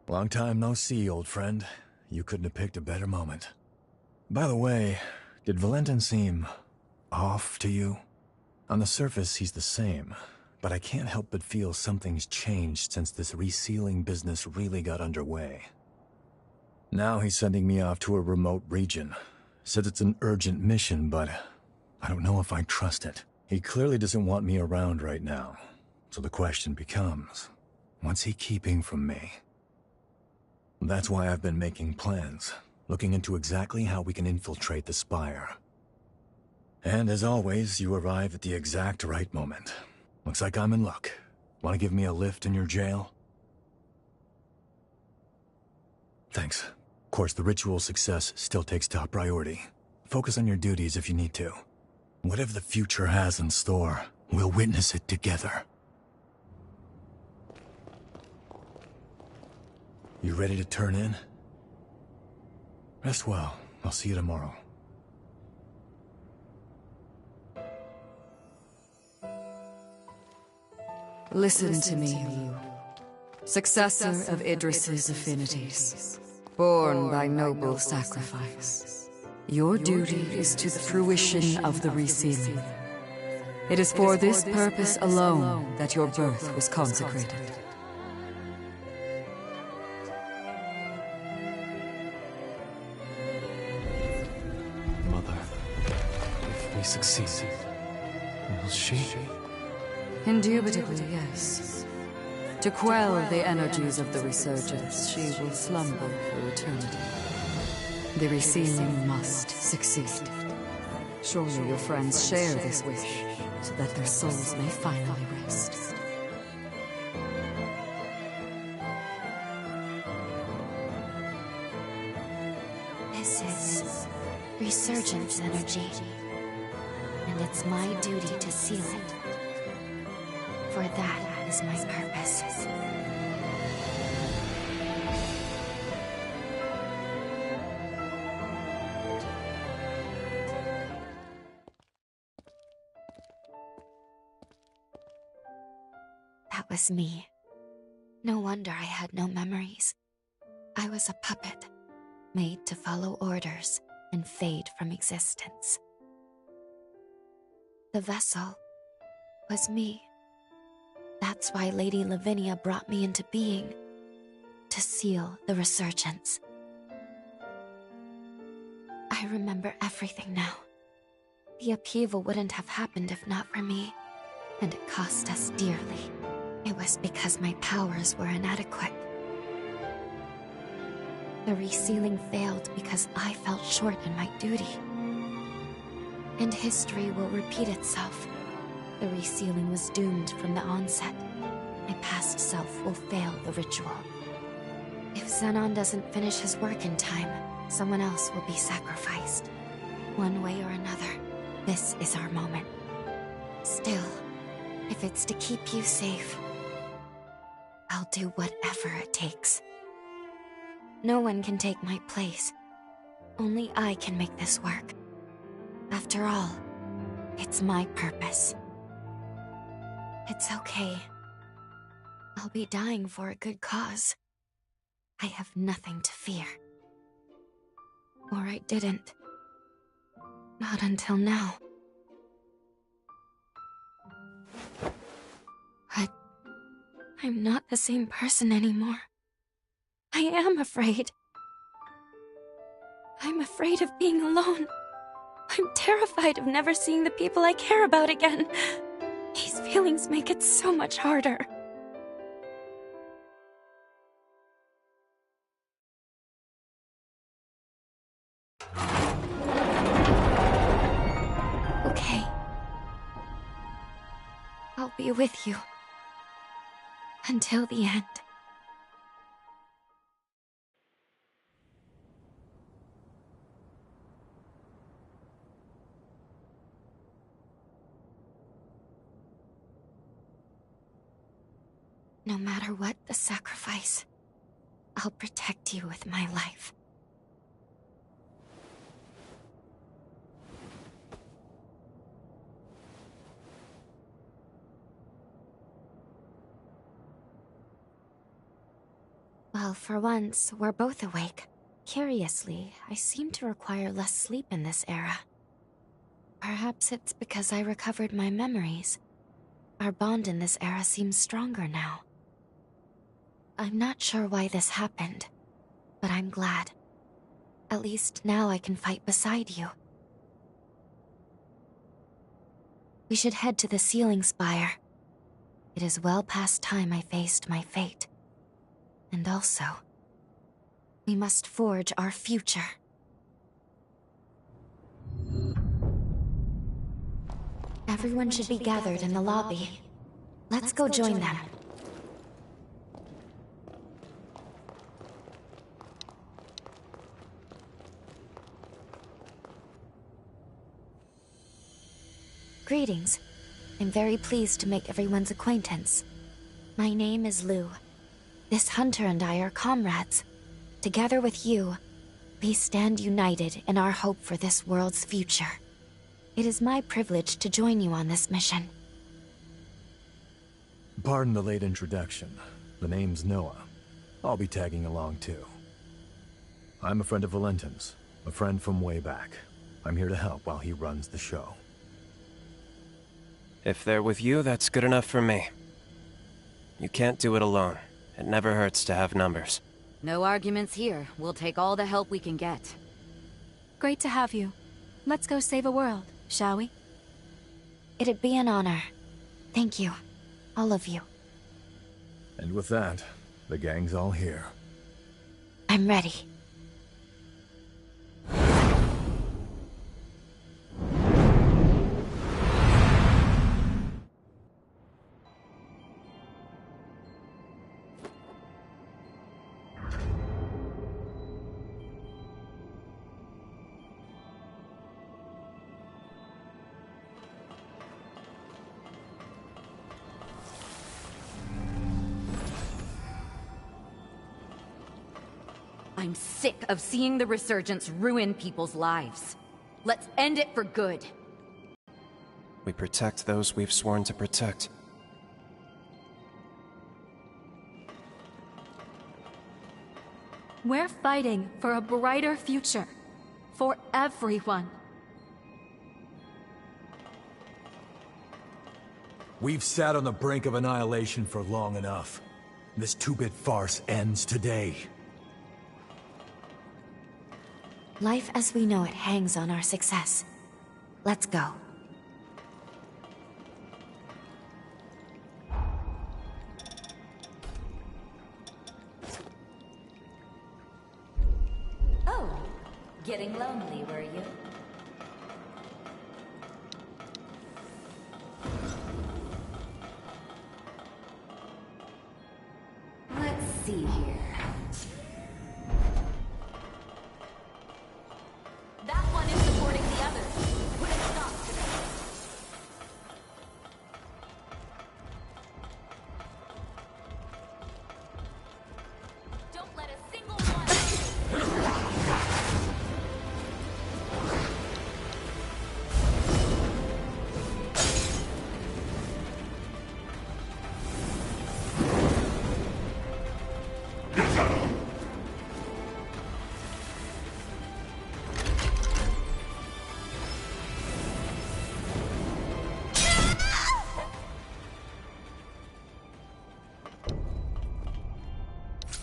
D: Long time no see, old friend. You couldn't have picked a better moment. By the way, did Valentin seem off to you? On the surface, he's the same, but I can't help but feel something's changed since this resealing business really got underway. Now he's sending me off to a remote region. Says it's an urgent mission, but I don't know if I trust it. He clearly doesn't want me around right now. So the question becomes, what's he keeping from me? That's why I've been making plans, looking into exactly how we can infiltrate the Spire. And as always, you arrive at the exact right moment. Looks like I'm in luck. Want to give me a lift in your jail? Thanks. Of course, the ritual success still takes top priority. Focus on your duties if you need to. Whatever the future has in store, we'll witness it together. You ready to turn in? Rest well. I'll see you tomorrow.
A: Listen to me, Liu. Successor of Idris's affinities. Born by noble sacrifice. Your duty is to the fruition of the resealing. It is for this purpose alone that your birth was consecrated.
G: Mother, if we succeed, will she?
A: Indubitably, yes. To quell the energies of the resurgence, she will slumber for eternity. The resealing must succeed. Surely your friends share this wish, so that their souls may finally rest.
B: This is resurgence energy, and it's my duty to seal it. For that is my purpose. That was me. No wonder I had no memories. I was a puppet, made to follow orders and fade from existence. The vessel was me. That's why Lady Lavinia brought me into being, to seal the resurgence. I remember everything now. The upheaval wouldn't have happened if not for me, and it cost us dearly. It was because my powers were inadequate. The resealing failed because I fell short in my duty. And history will repeat itself. The resealing was doomed from the onset. My past self will fail the ritual. If Zenon doesn't finish his work in time, someone else will be sacrificed. One way or another, this is our moment. Still, if it's to keep you safe, I'll do whatever it takes. No one can take my place. Only I can make this work. After all, it's my purpose. It's okay. I'll be dying for a good cause. I have nothing to fear. Or I didn't. Not until now. But I'm not the same person anymore. I am afraid. I'm afraid of being alone. I'm terrified of never seeing the people I care about again. These feelings make it so much harder. Okay. I'll be with you. Until the end. No matter what the sacrifice, I'll protect you with my life. Well, for once, we're both awake. Curiously, I seem to require less sleep in this era. Perhaps it's because I recovered my memories. Our bond in this era seems stronger now. I'm not sure why this happened, but I'm glad. At least now I can fight beside you. We should head to the Sealing Spire. It is well past time I faced my fate. And also, we must forge our future. Everyone should be gathered in the lobby. Let's go join them. Greetings. I'm very pleased to make everyone's acquaintance. My name is Lou. This hunter and I are comrades. Together with you, we stand united in our hope for this world's future. It is my privilege to join you on this mission.
D: Pardon the late introduction. The name's Noah. I'll be tagging along too. I'm a friend of Valentin's, a friend from way back. I'm here to help while he runs the show.
I: If they're with you, that's good enough for me. You can't do it alone. It never hurts to have numbers.
K: No arguments here. We'll take all the help we can get.
F: Great to have you. Let's go save a world, shall we?
B: It'd be an honor. Thank you. All of you.
D: And with that, the gang's all here.
B: I'm ready.
K: I'm sick of seeing the Resurgence ruin people's lives. Let's end it for good.
I: We protect those we've sworn to protect.
J: We're fighting for a brighter future. For everyone.
D: We've sat on the brink of annihilation for long enough. This two-bit farce ends today.
B: Life as we know it hangs on our success. Let's go.
K: Oh, getting lonely, were you? Let's see here. That one is supporting the others. Put a stop to this. Don't let a single one...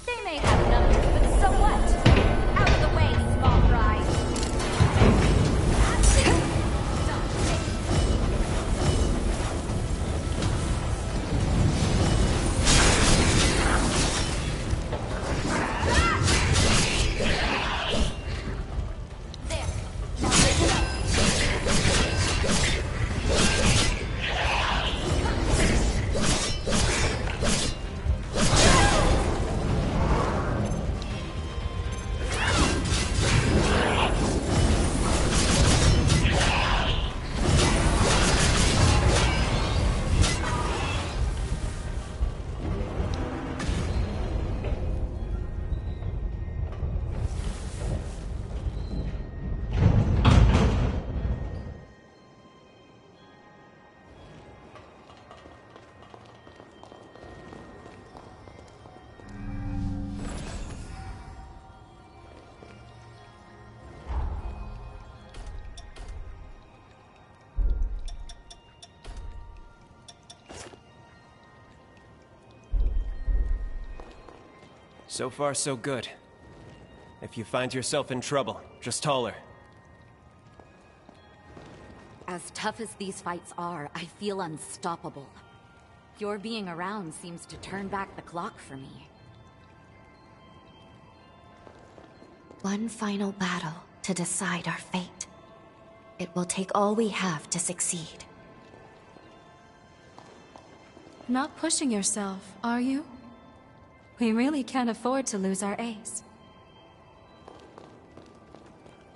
K: They may have numbers, but so what? Out of the way, small fry. There. Now pick it up.
I: So far, so good. If you find yourself in trouble, just holler.
K: As tough as these fights are, I feel unstoppable. Your being around seems to turn back the clock for me.
B: One final battle to decide our fate. It will take all we have to succeed.
J: Not pushing yourself, are you? We really can't afford to lose our ace.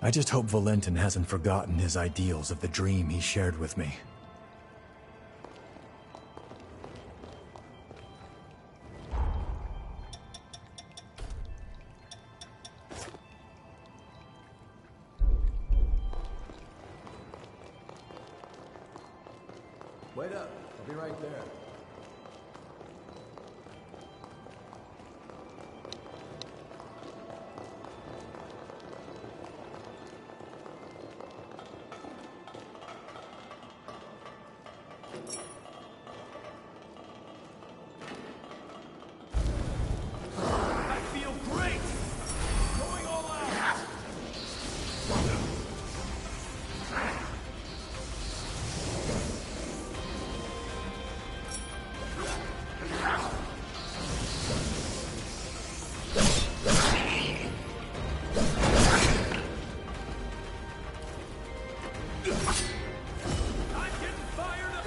D: I just hope Valentin hasn't forgotten his ideals of the dream he shared with me.
L: Wait up. I'll be right there.
C: I feel great! Going all out! I'm getting fired up!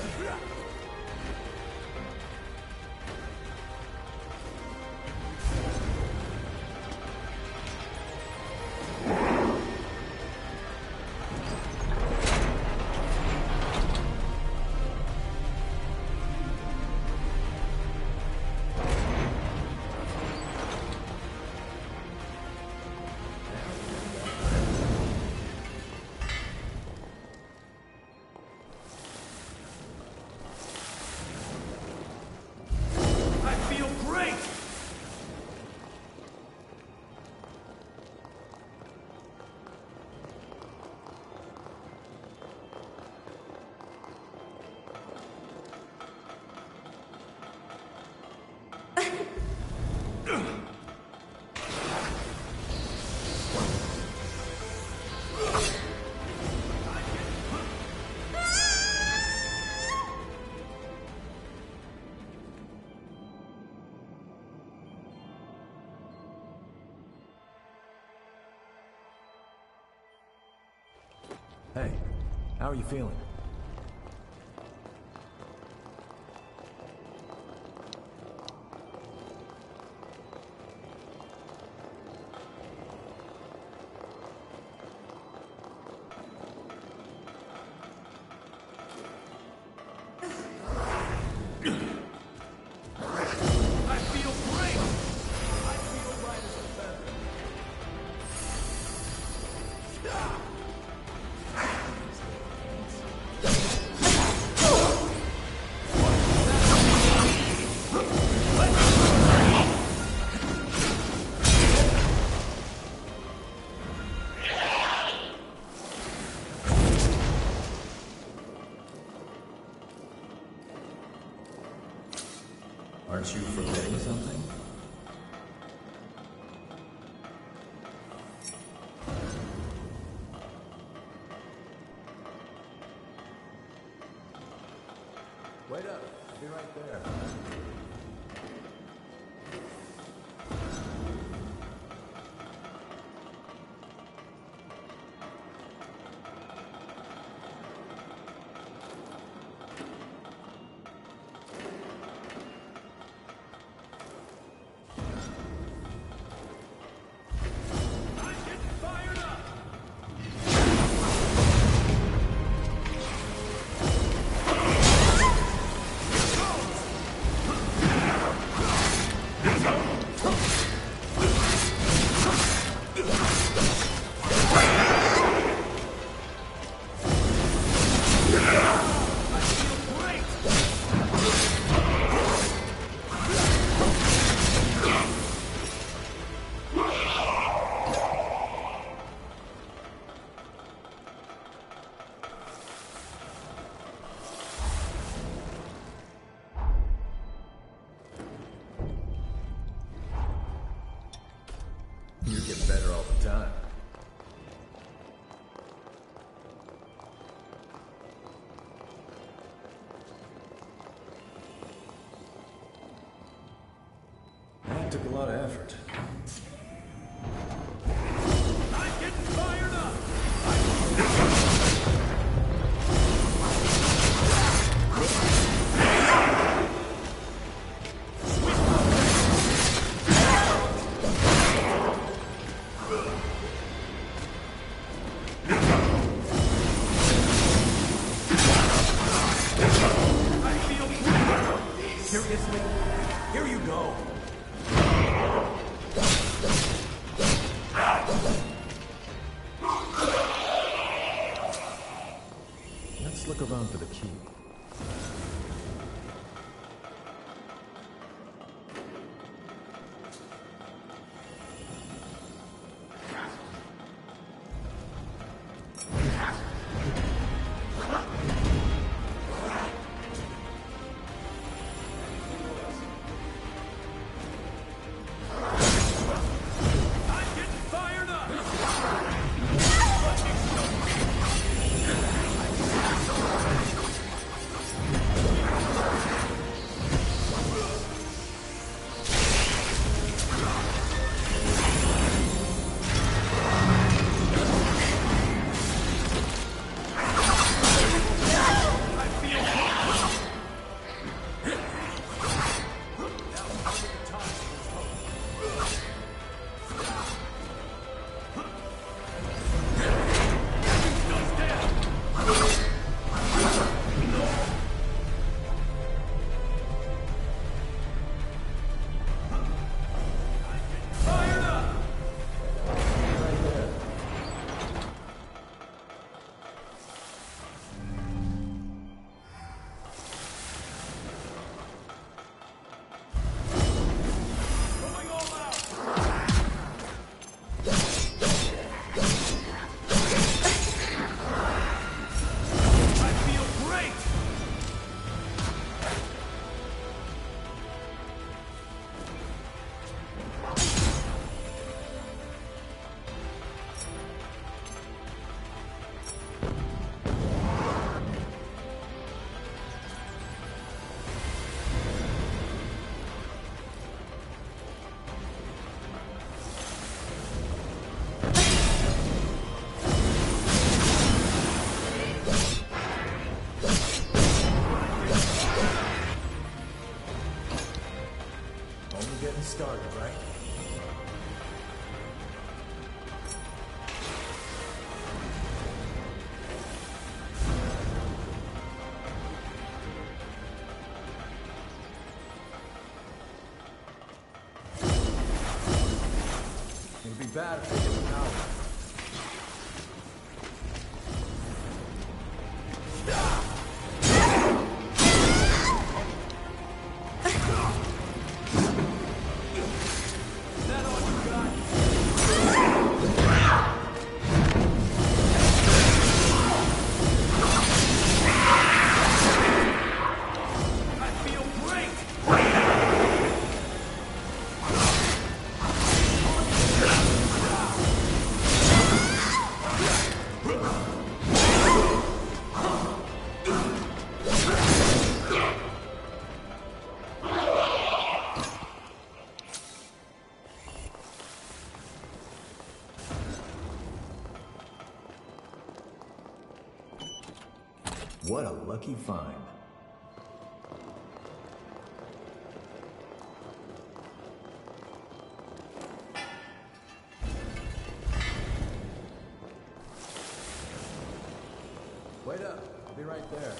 D: Hey, how are you feeling? Aren't you forgetting something? Wait up. I'll be right there. You get better all the time. That took a lot of effort.
C: I'm getting fired up!
L: Seriously? Here you go.
D: Let's look around for the key.
L: we're getting started, right? It'd be bad if they didn't know.
D: What a lucky find.
L: Wait up. I'll be right there.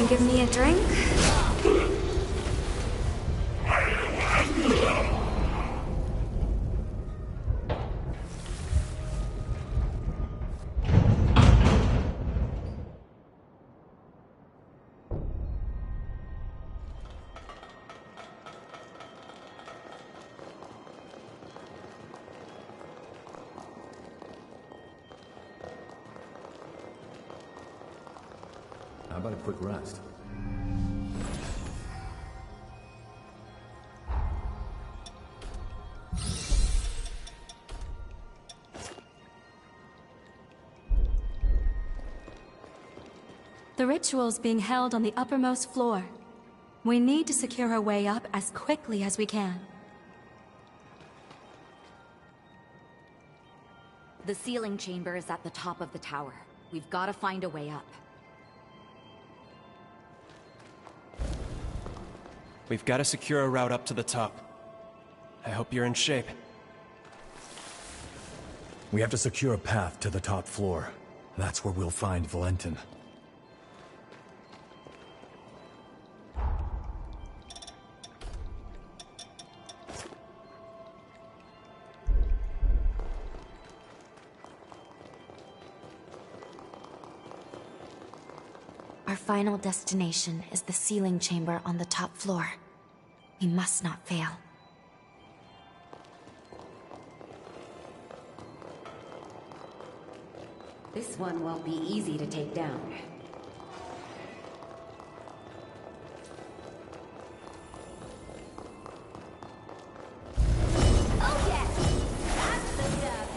B: Give me a drink?
D: How about a quick rest?
J: The ritual's being held on the uppermost floor. We need to secure her way up as quickly as we can.
K: The sealing chamber is at the top of the tower. We've got to find a way up.
I: We've got to secure a route up to the top. I hope you're in shape.
D: We have to secure a path to the top floor. That's where we'll find Valentin.
B: Our final destination is the sealing chamber on the top floor. We must not fail.
K: This one won't be easy to take down. Oh yes! That's the stuff!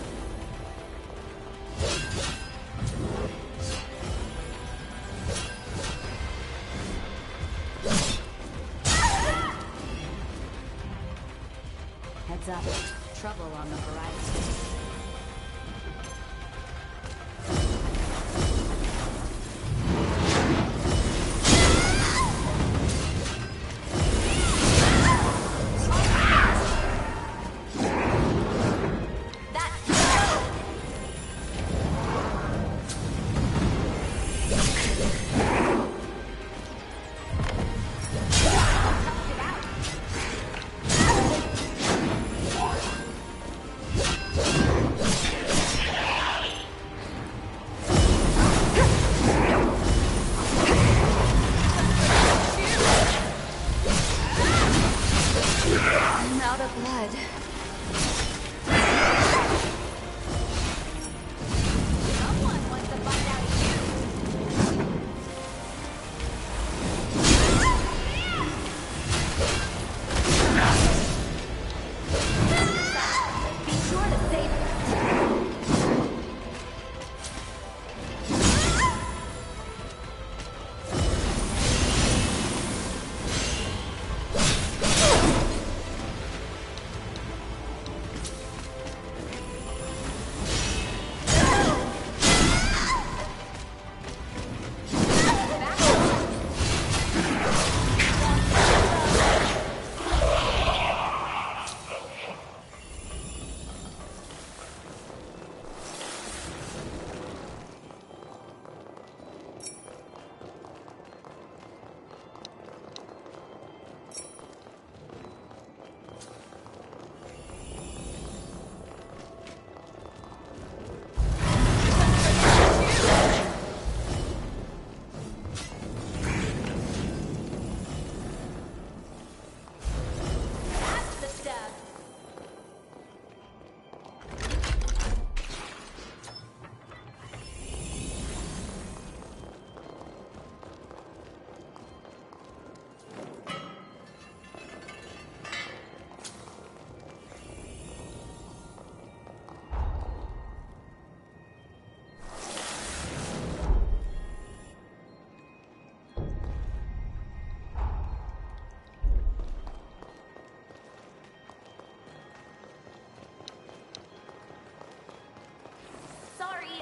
K: Heads up. Trouble on the horizon.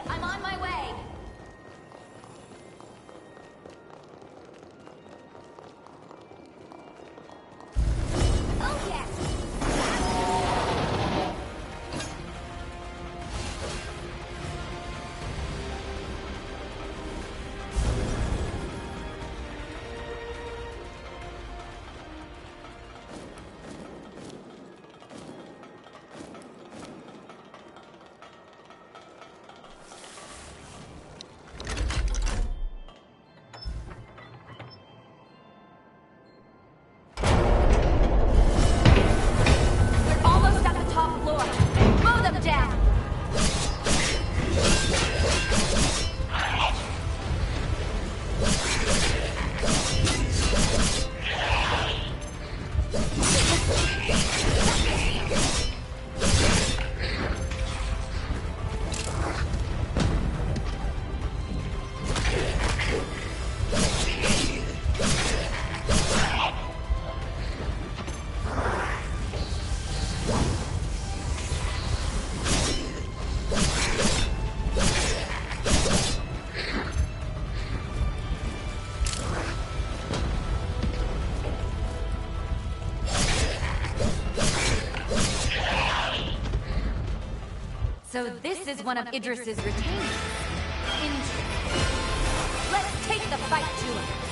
K: I'm on my way. Oh, yes. So this is one of Idris's retainers. Interesting. Let's take the fight to him.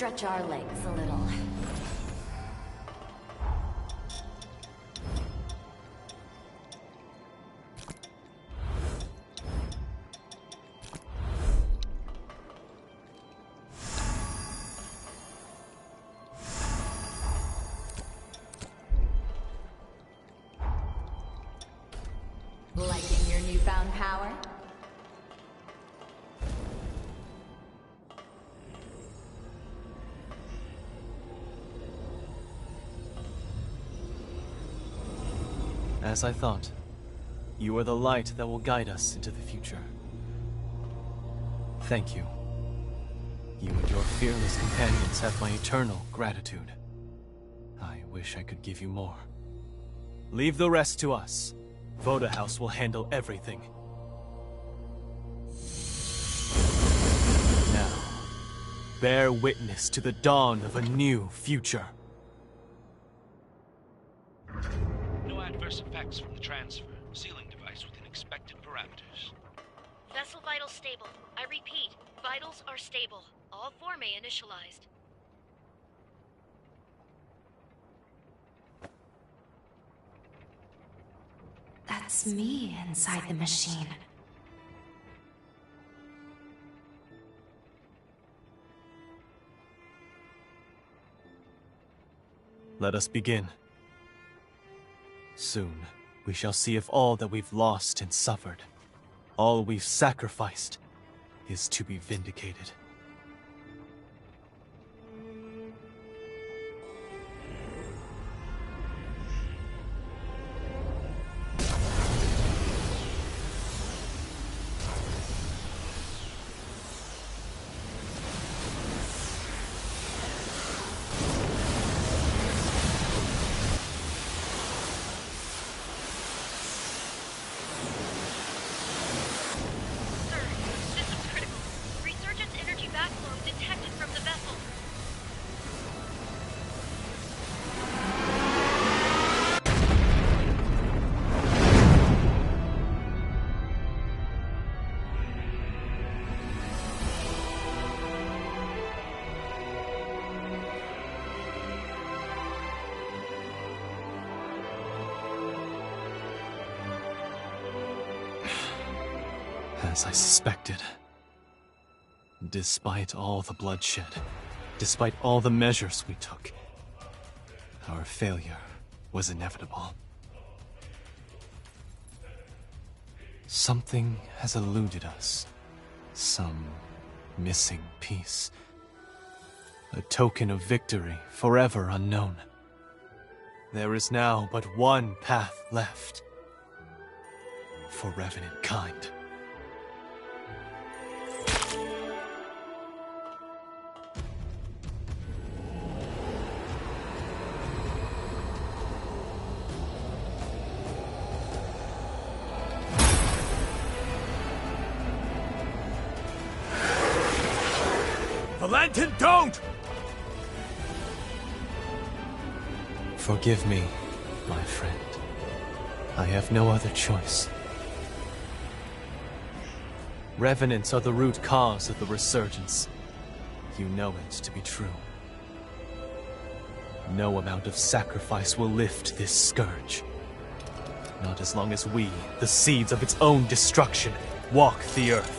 K: stretch our legs a little. Liking your newfound power?
M: As I thought, you are the light that will guide us into the future. Thank you. You and your fearless companions have my eternal gratitude. I wish I could give you more. Leave the rest to us. Voda House will handle everything. Now, bear witness to the dawn of a new future.
N: No adverse effects from the transfer. Sealing device within expected parameters.
H: Vessel vitals stable. I repeat, vitals are stable. All 4 may initialized.
B: That's me inside the machine.
M: Let us begin. Soon, we shall see if all that we've lost and suffered, all we've sacrificed, is to be vindicated. As I suspected. Despite all the bloodshed, despite all the measures we took, our failure was inevitable. Something has eluded us. Some missing piece. A token of victory forever unknown. There is now but one path left. For Revenant kind.
G: Valentin, don't!
M: Forgive me, my friend. I have no other choice. Revenants are the root cause of the resurgence. You know it to be true. No amount of sacrifice will lift this scourge. Not as long as we, the seeds of its own destruction, walk the earth.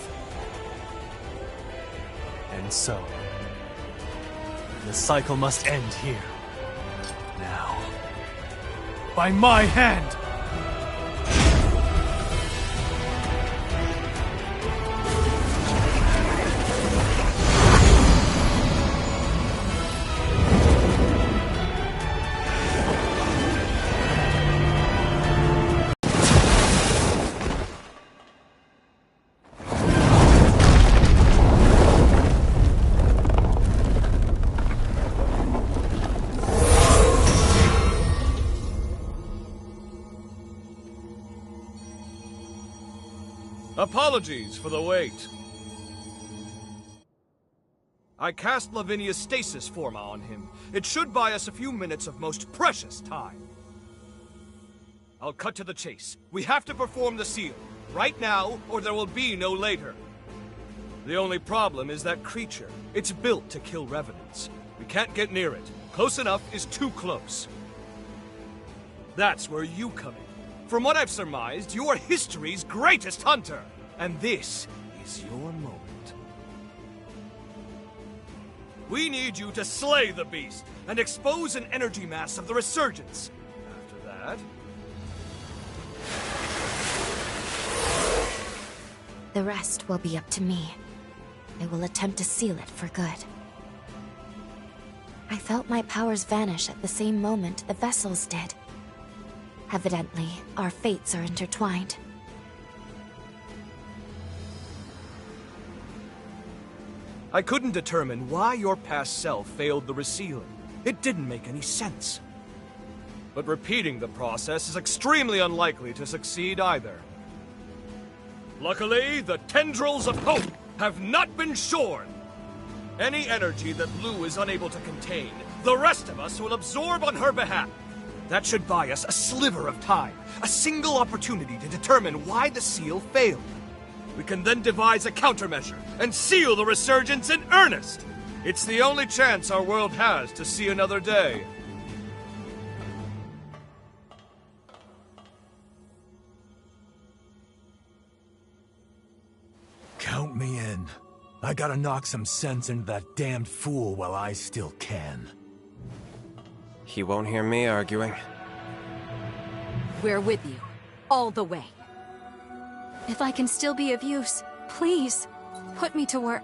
M: And so, the cycle must end here. Now. By my hand!
C: Apologies for the wait. I cast Lavinia's stasis forma on him. It should buy us a few minutes of most precious time. I'll cut to the chase. We have to perform the seal. Right now, or there will be no later. The only problem is that creature. It's built to kill revenants. We can't get near it. Close enough is too close. That's where you come in. From what I've surmised, you're history's greatest hunter. And this is your moment. We need you to slay the beast and expose an energy mass of the resurgence. After that...
B: The rest will be up to me. I will attempt to seal it for good. I felt my powers vanish at the same moment the vessels did. Evidently, our fates are intertwined.
C: I couldn't determine why your past self failed the resealing. It didn't make any sense. But repeating the process is extremely unlikely to succeed either. Luckily, the tendrils of hope have not been shorn. Any energy that Lugh is unable to contain, the rest of us will absorb on her behalf. That should buy us a sliver of time, a single opportunity to determine why the seal failed. We can then devise a countermeasure and seal the resurgence in earnest. It's the only chance our world has to see another day.
D: Count me in. I gotta knock some sense into that damned fool while I still can.
I: He won't hear me arguing.
K: We're with you. All the way.
J: If I can still be of use, please, put me to work.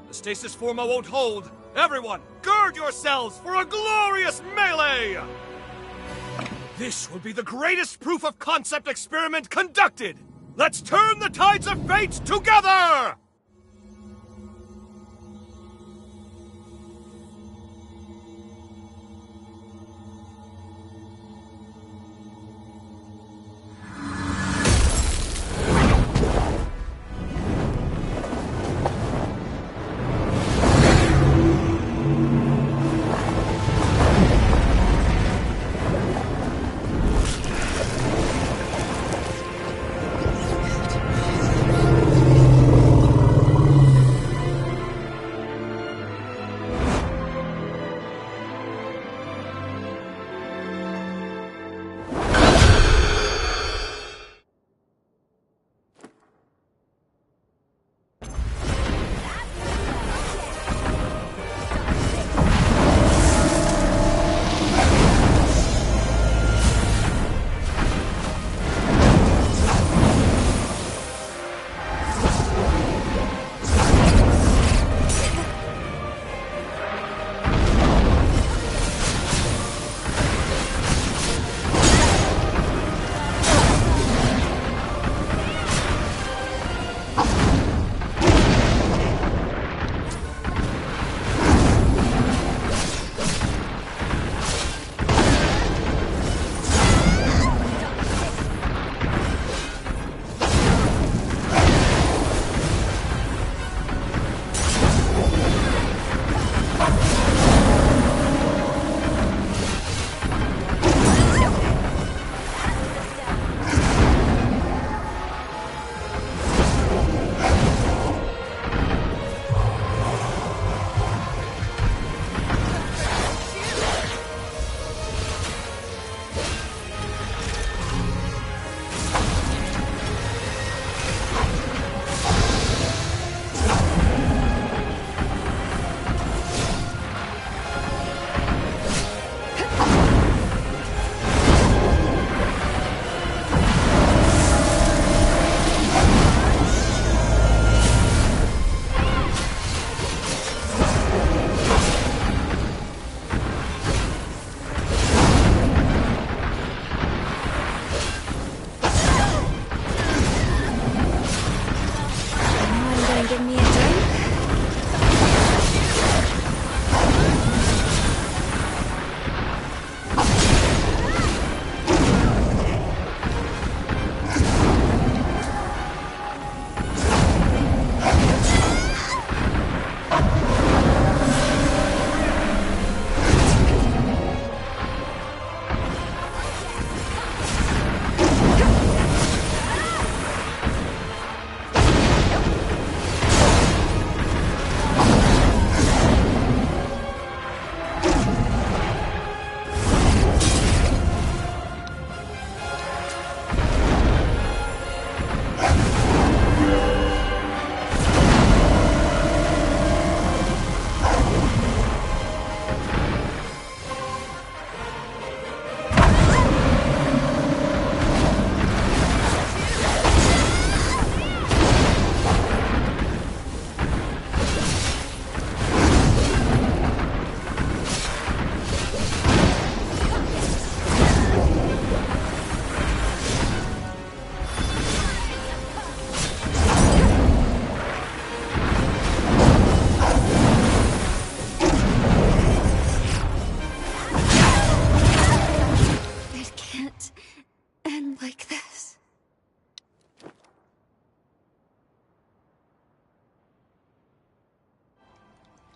C: The stasis forma won't hold. Everyone, gird yourselves for a glorious melee! This will be the greatest proof of concept experiment conducted! Let's turn the tides of fate together!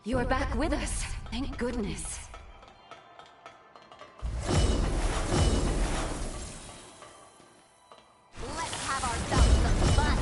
K: You are back with us. Thank goodness. Let's have ourselves some fun.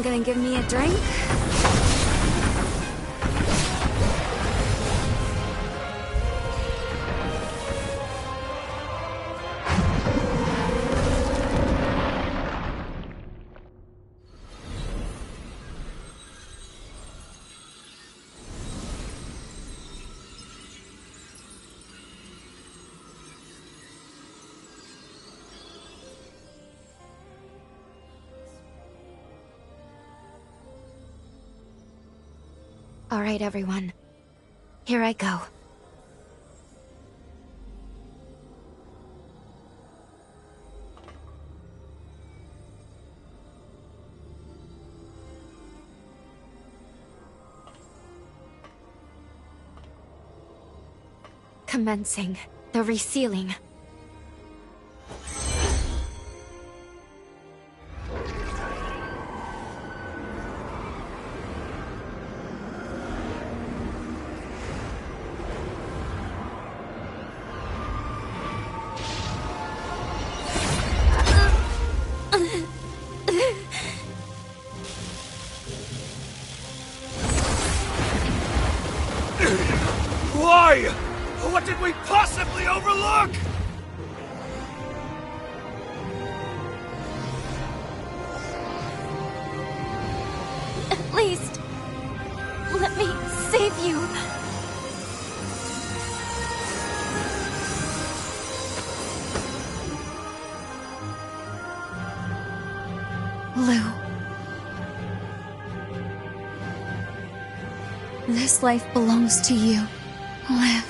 F: Someone gonna give me a drink?
B: All right, everyone. Here I go. Commencing the resealing.
C: Why? What did we possibly overlook?
F: At least, let me save you.
B: Lou.
F: This life belongs to you. Live.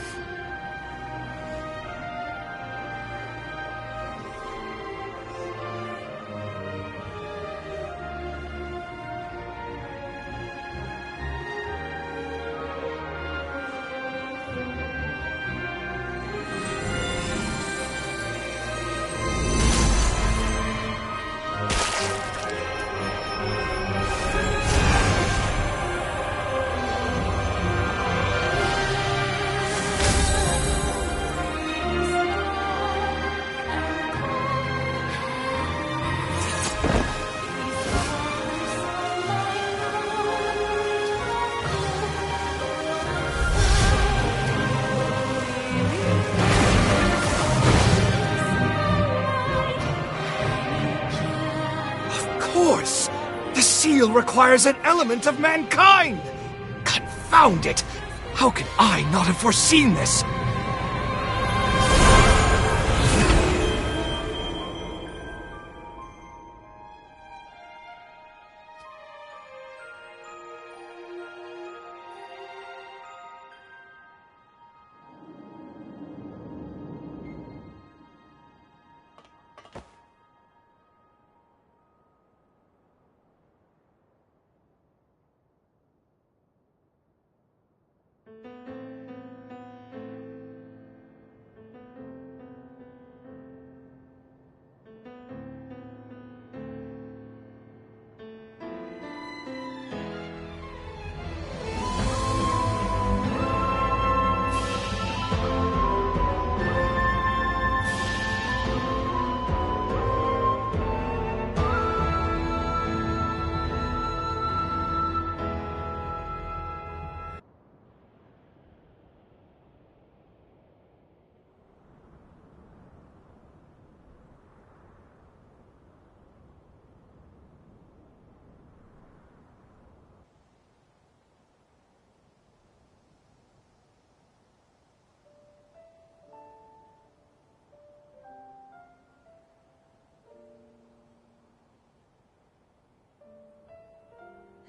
C: The seal requires an element of mankind! Confound it! How could I not have foreseen this?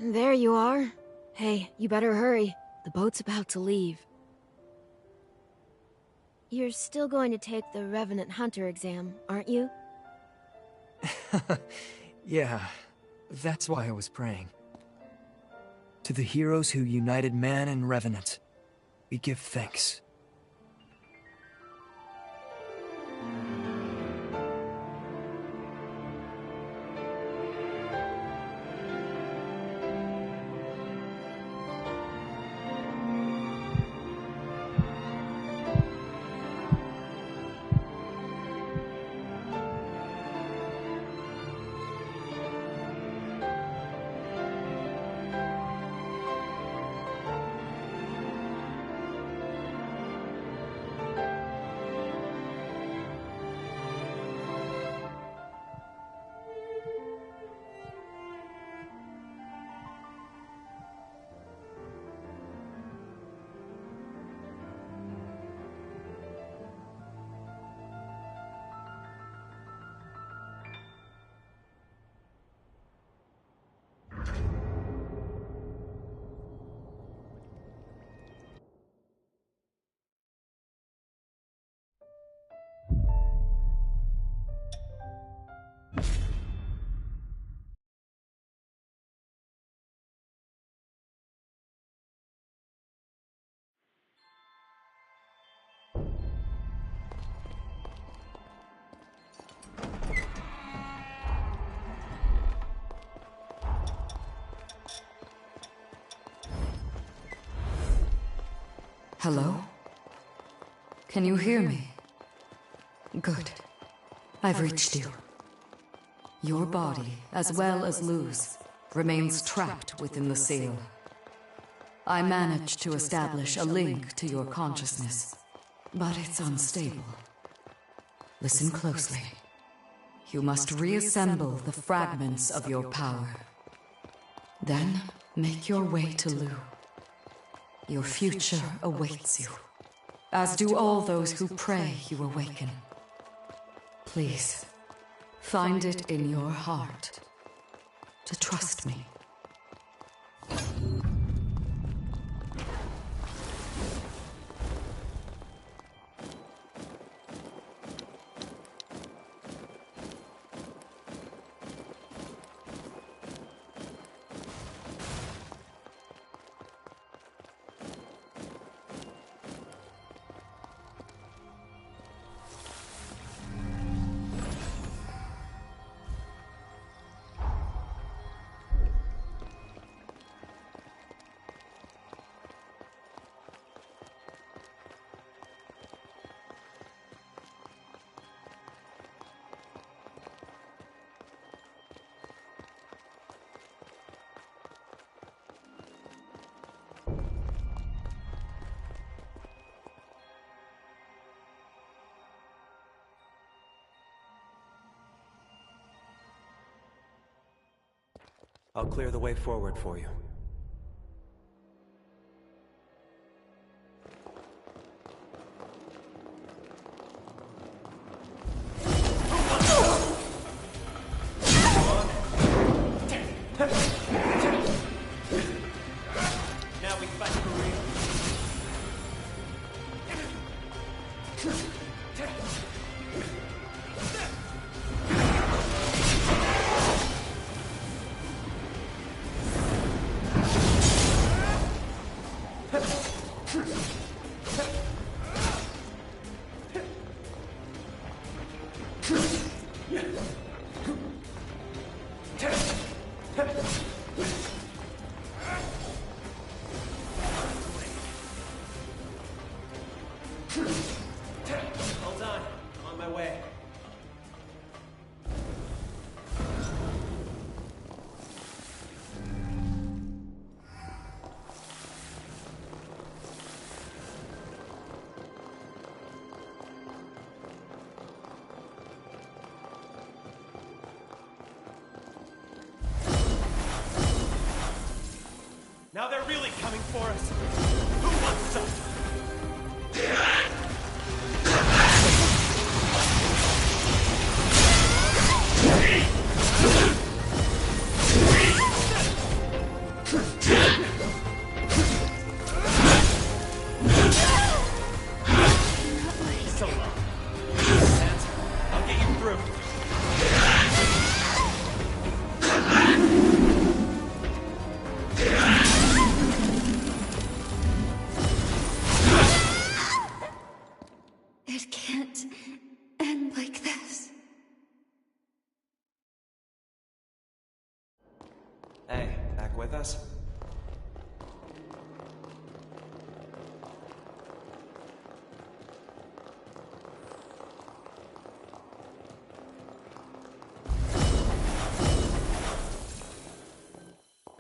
H: There you are. Hey, you better hurry. The boat's about to leave. You're still going to take the Revenant Hunter exam, aren't you?
O: Yeah, that's why I was praying. To the heroes who united man and Revenant, we give thanks.
A: Hello? Can you hear me? Good. I've reached you. Your body, as well as Lou's, remains trapped within the seal. I managed to establish a link to your consciousness, but it's unstable. Listen closely. You must reassemble the fragments of your power. Then, make your way to Lou. Your future awaits you, as do all those who pray you awaken. Please, find it in your heart to trust me.
I: I'll clear the way forward for you.
E: Now we fight for real. Hold on, I'm on my way. Now they're really coming for us. Who wants some? So long. I'll get you through.
J: It can't end like this.
I: Hey, back with us?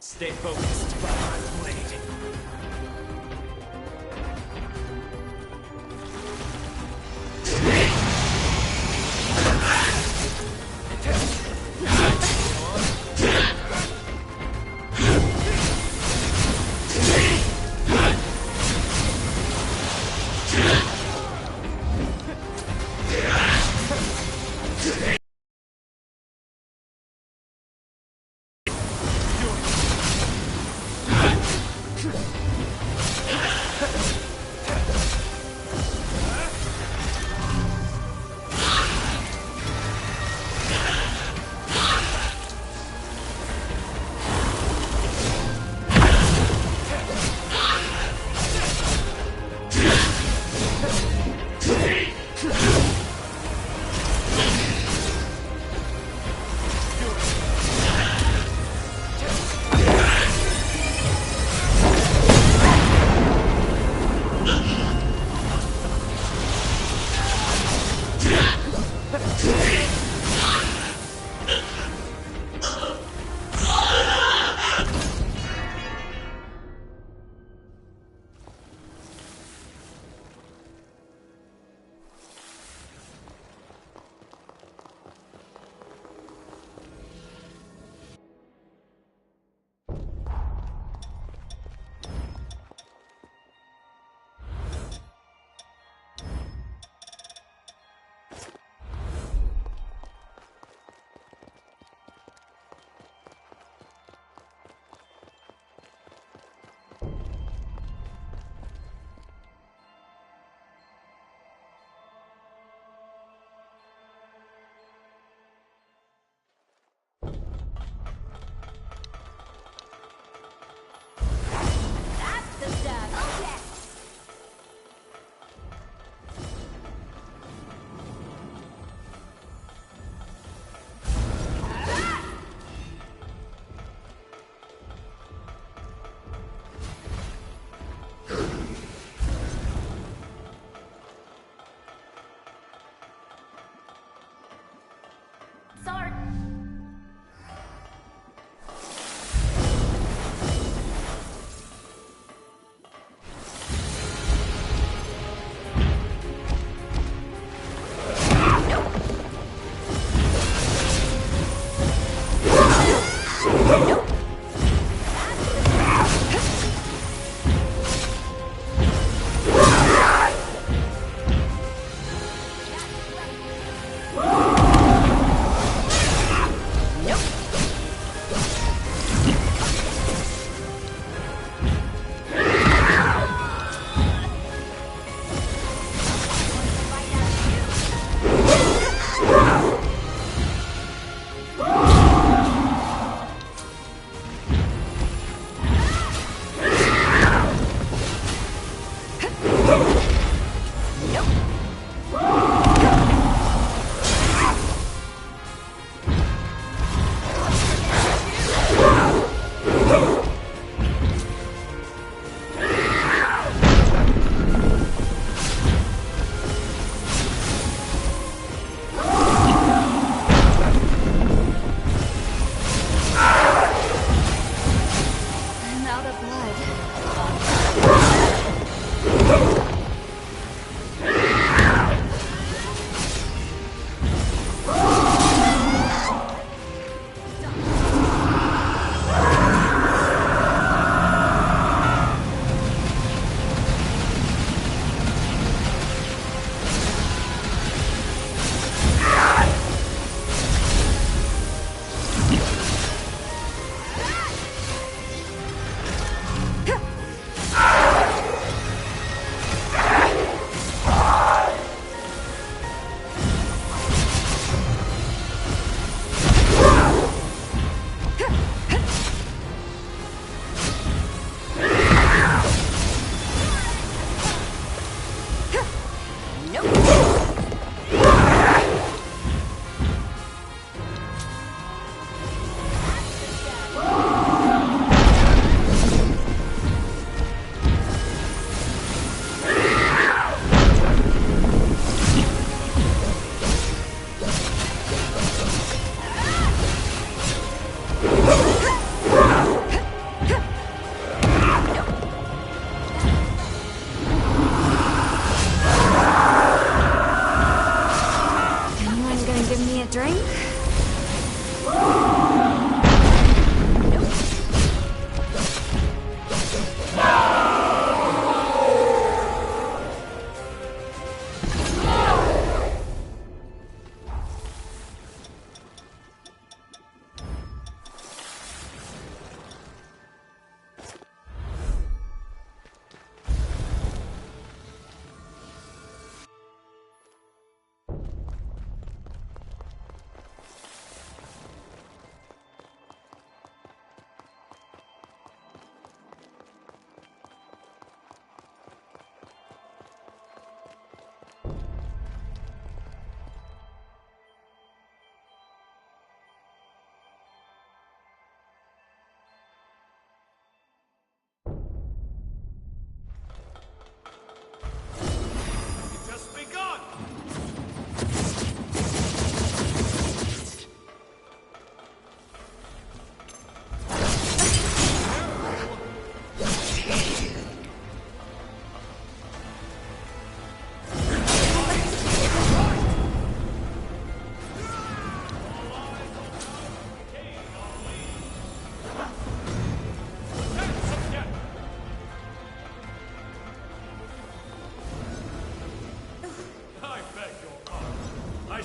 E: Stay focused, blade.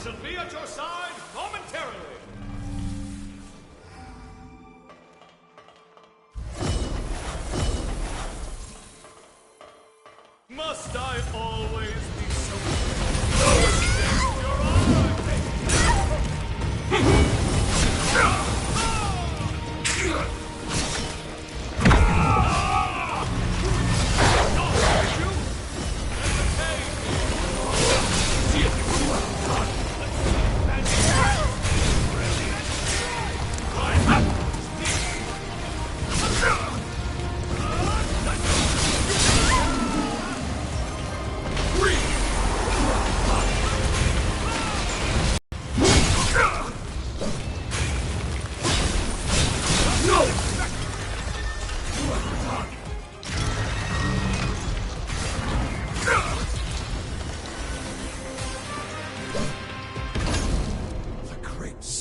C: shall be at your side momentarily. Must I always be so your honor?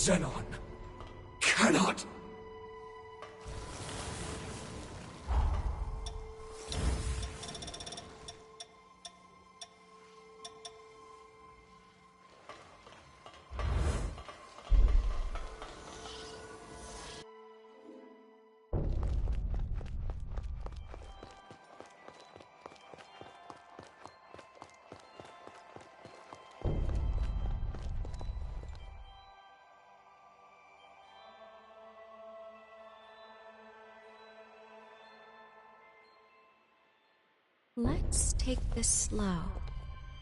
P: Zenon cannot.
B: Let's take this slow.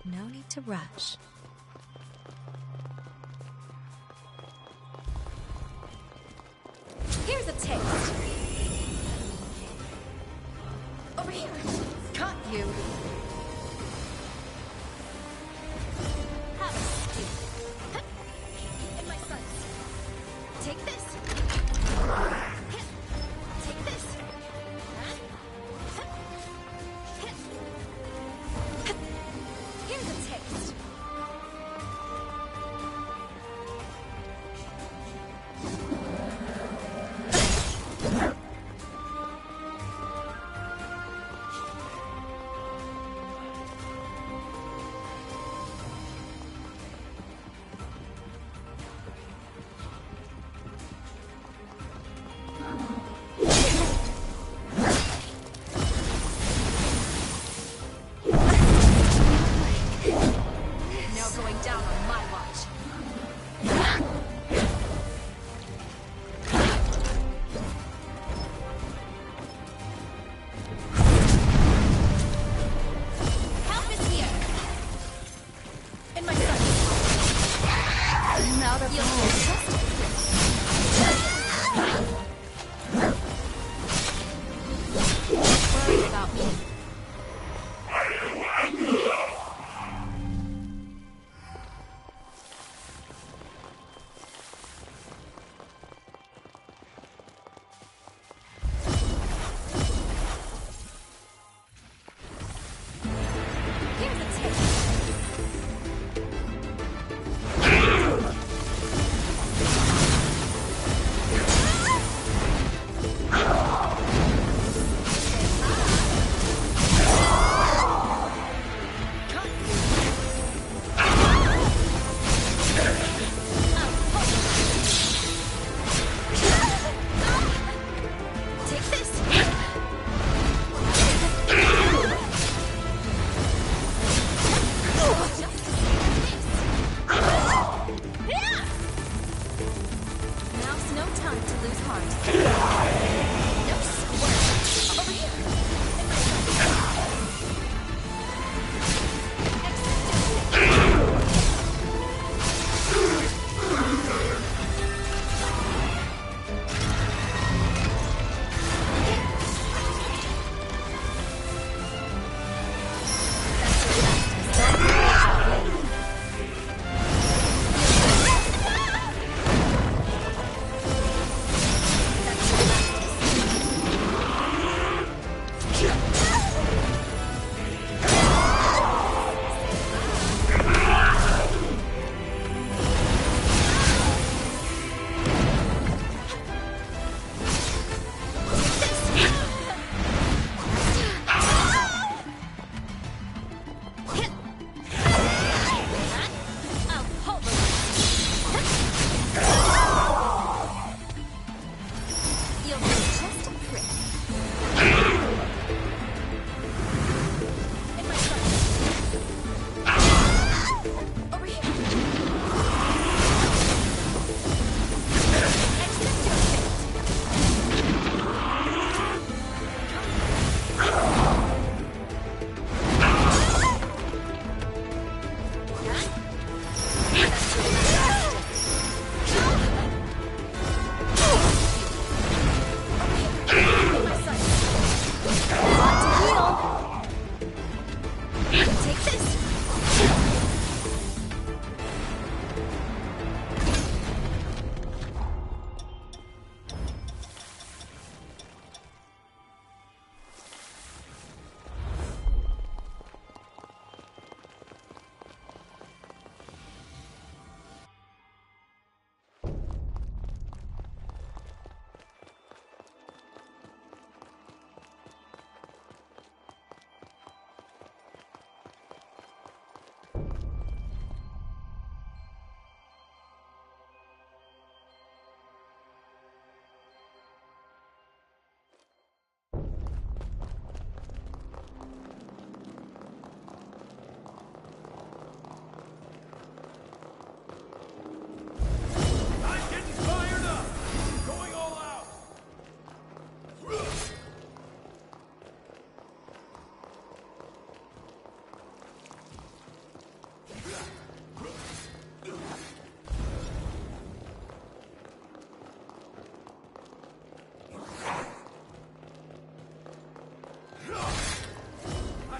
B: No need to rush.
F: Here's a taste. Over here. Got you. Have a seat. In my sights. Take this. Take this. Here's a taste.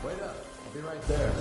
L: Wait up. I'll be right there.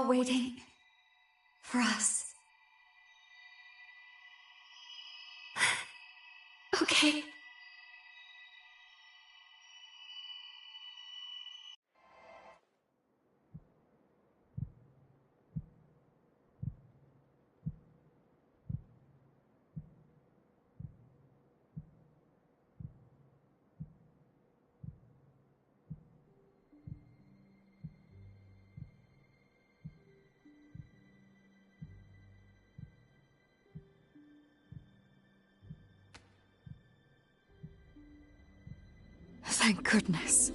J: waiting for us. Okay.
A: Thank goodness.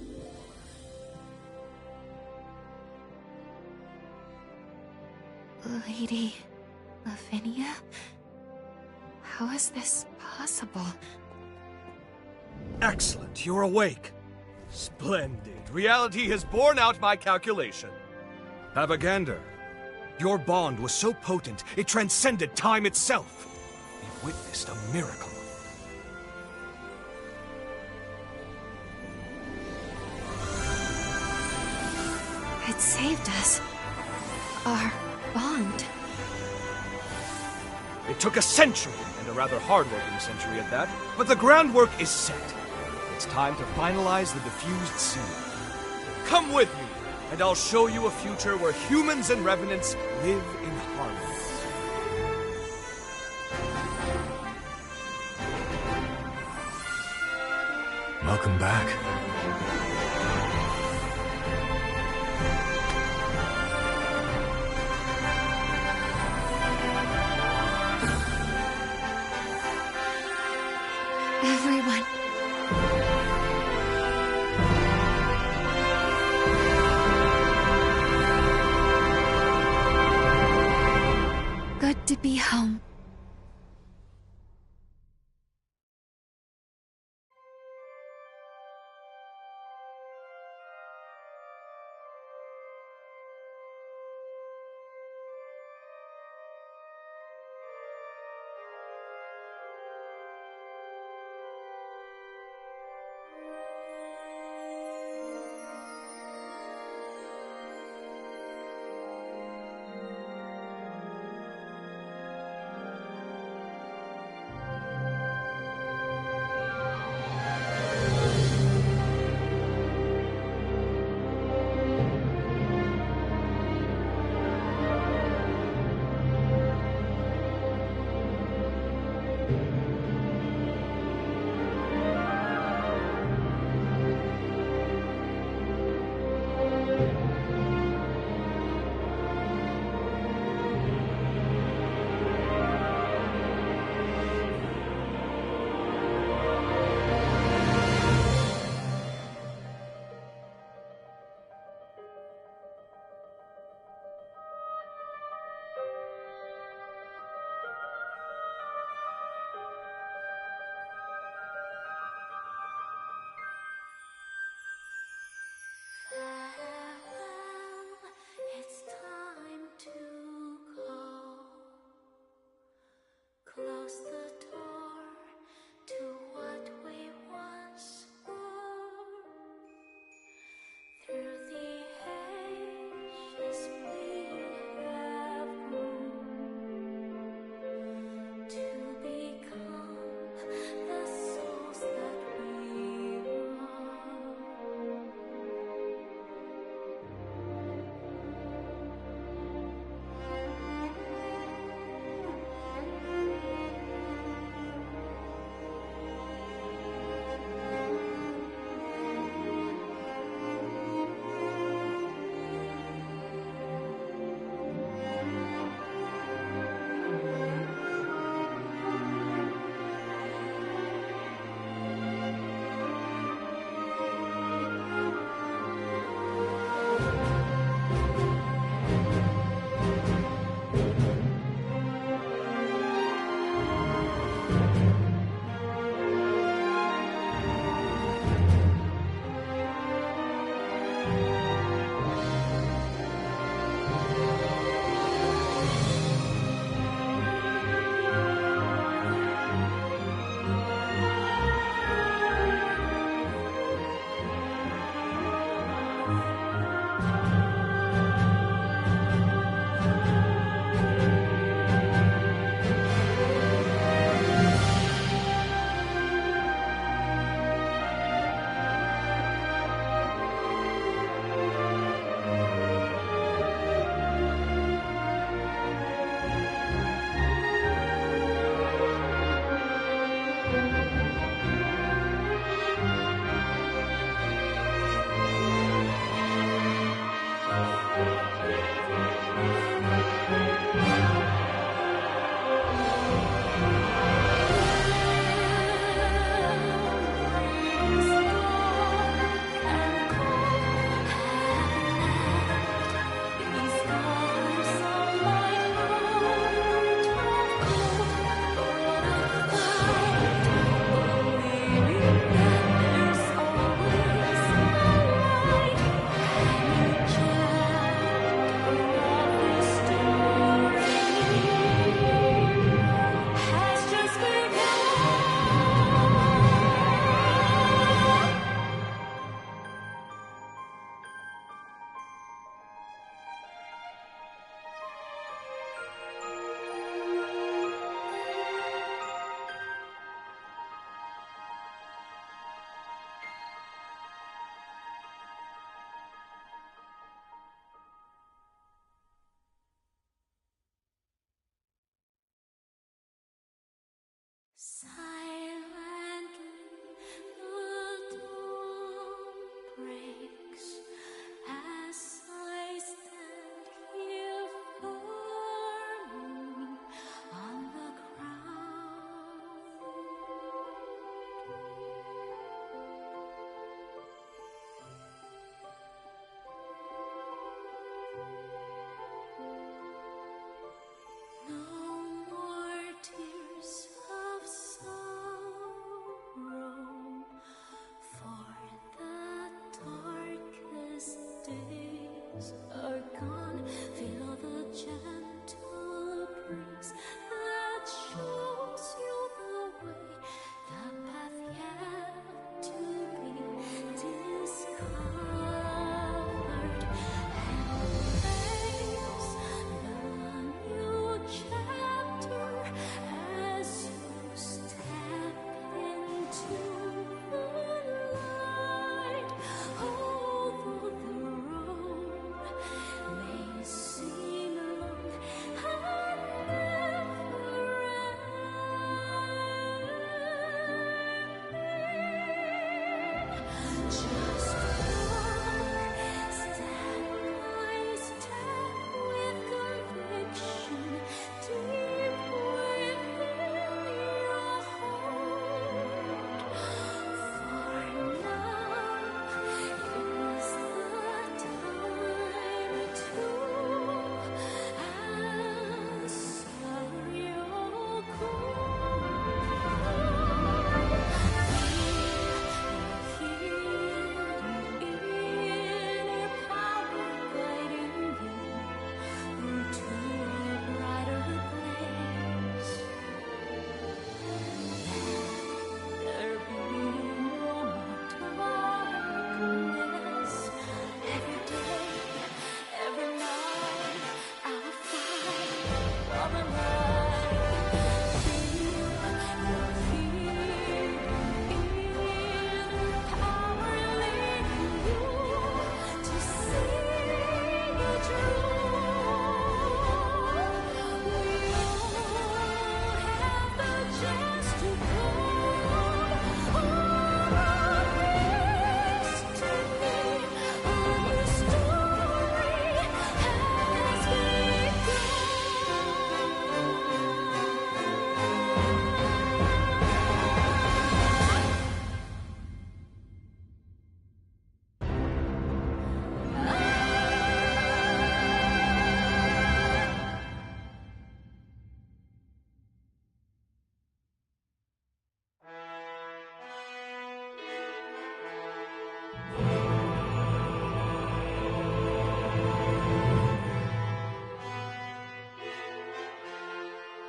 B: Lady Lavinia? How is this possible?
C: Excellent, you're awake. Splendid. Reality has borne out my calculation. Have a gander. Your bond was so potent, it transcended time itself. It witnessed a miracle.
B: It saved us. Our bond.
C: It took a century, and a rather hard-working century at that, but the groundwork is set. It's time to finalize the diffused seal. Come with me, and I'll show you a future where humans and revenants live in harmony.
D: Welcome back.
B: Everyone. Good to be home.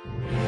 C: Amen.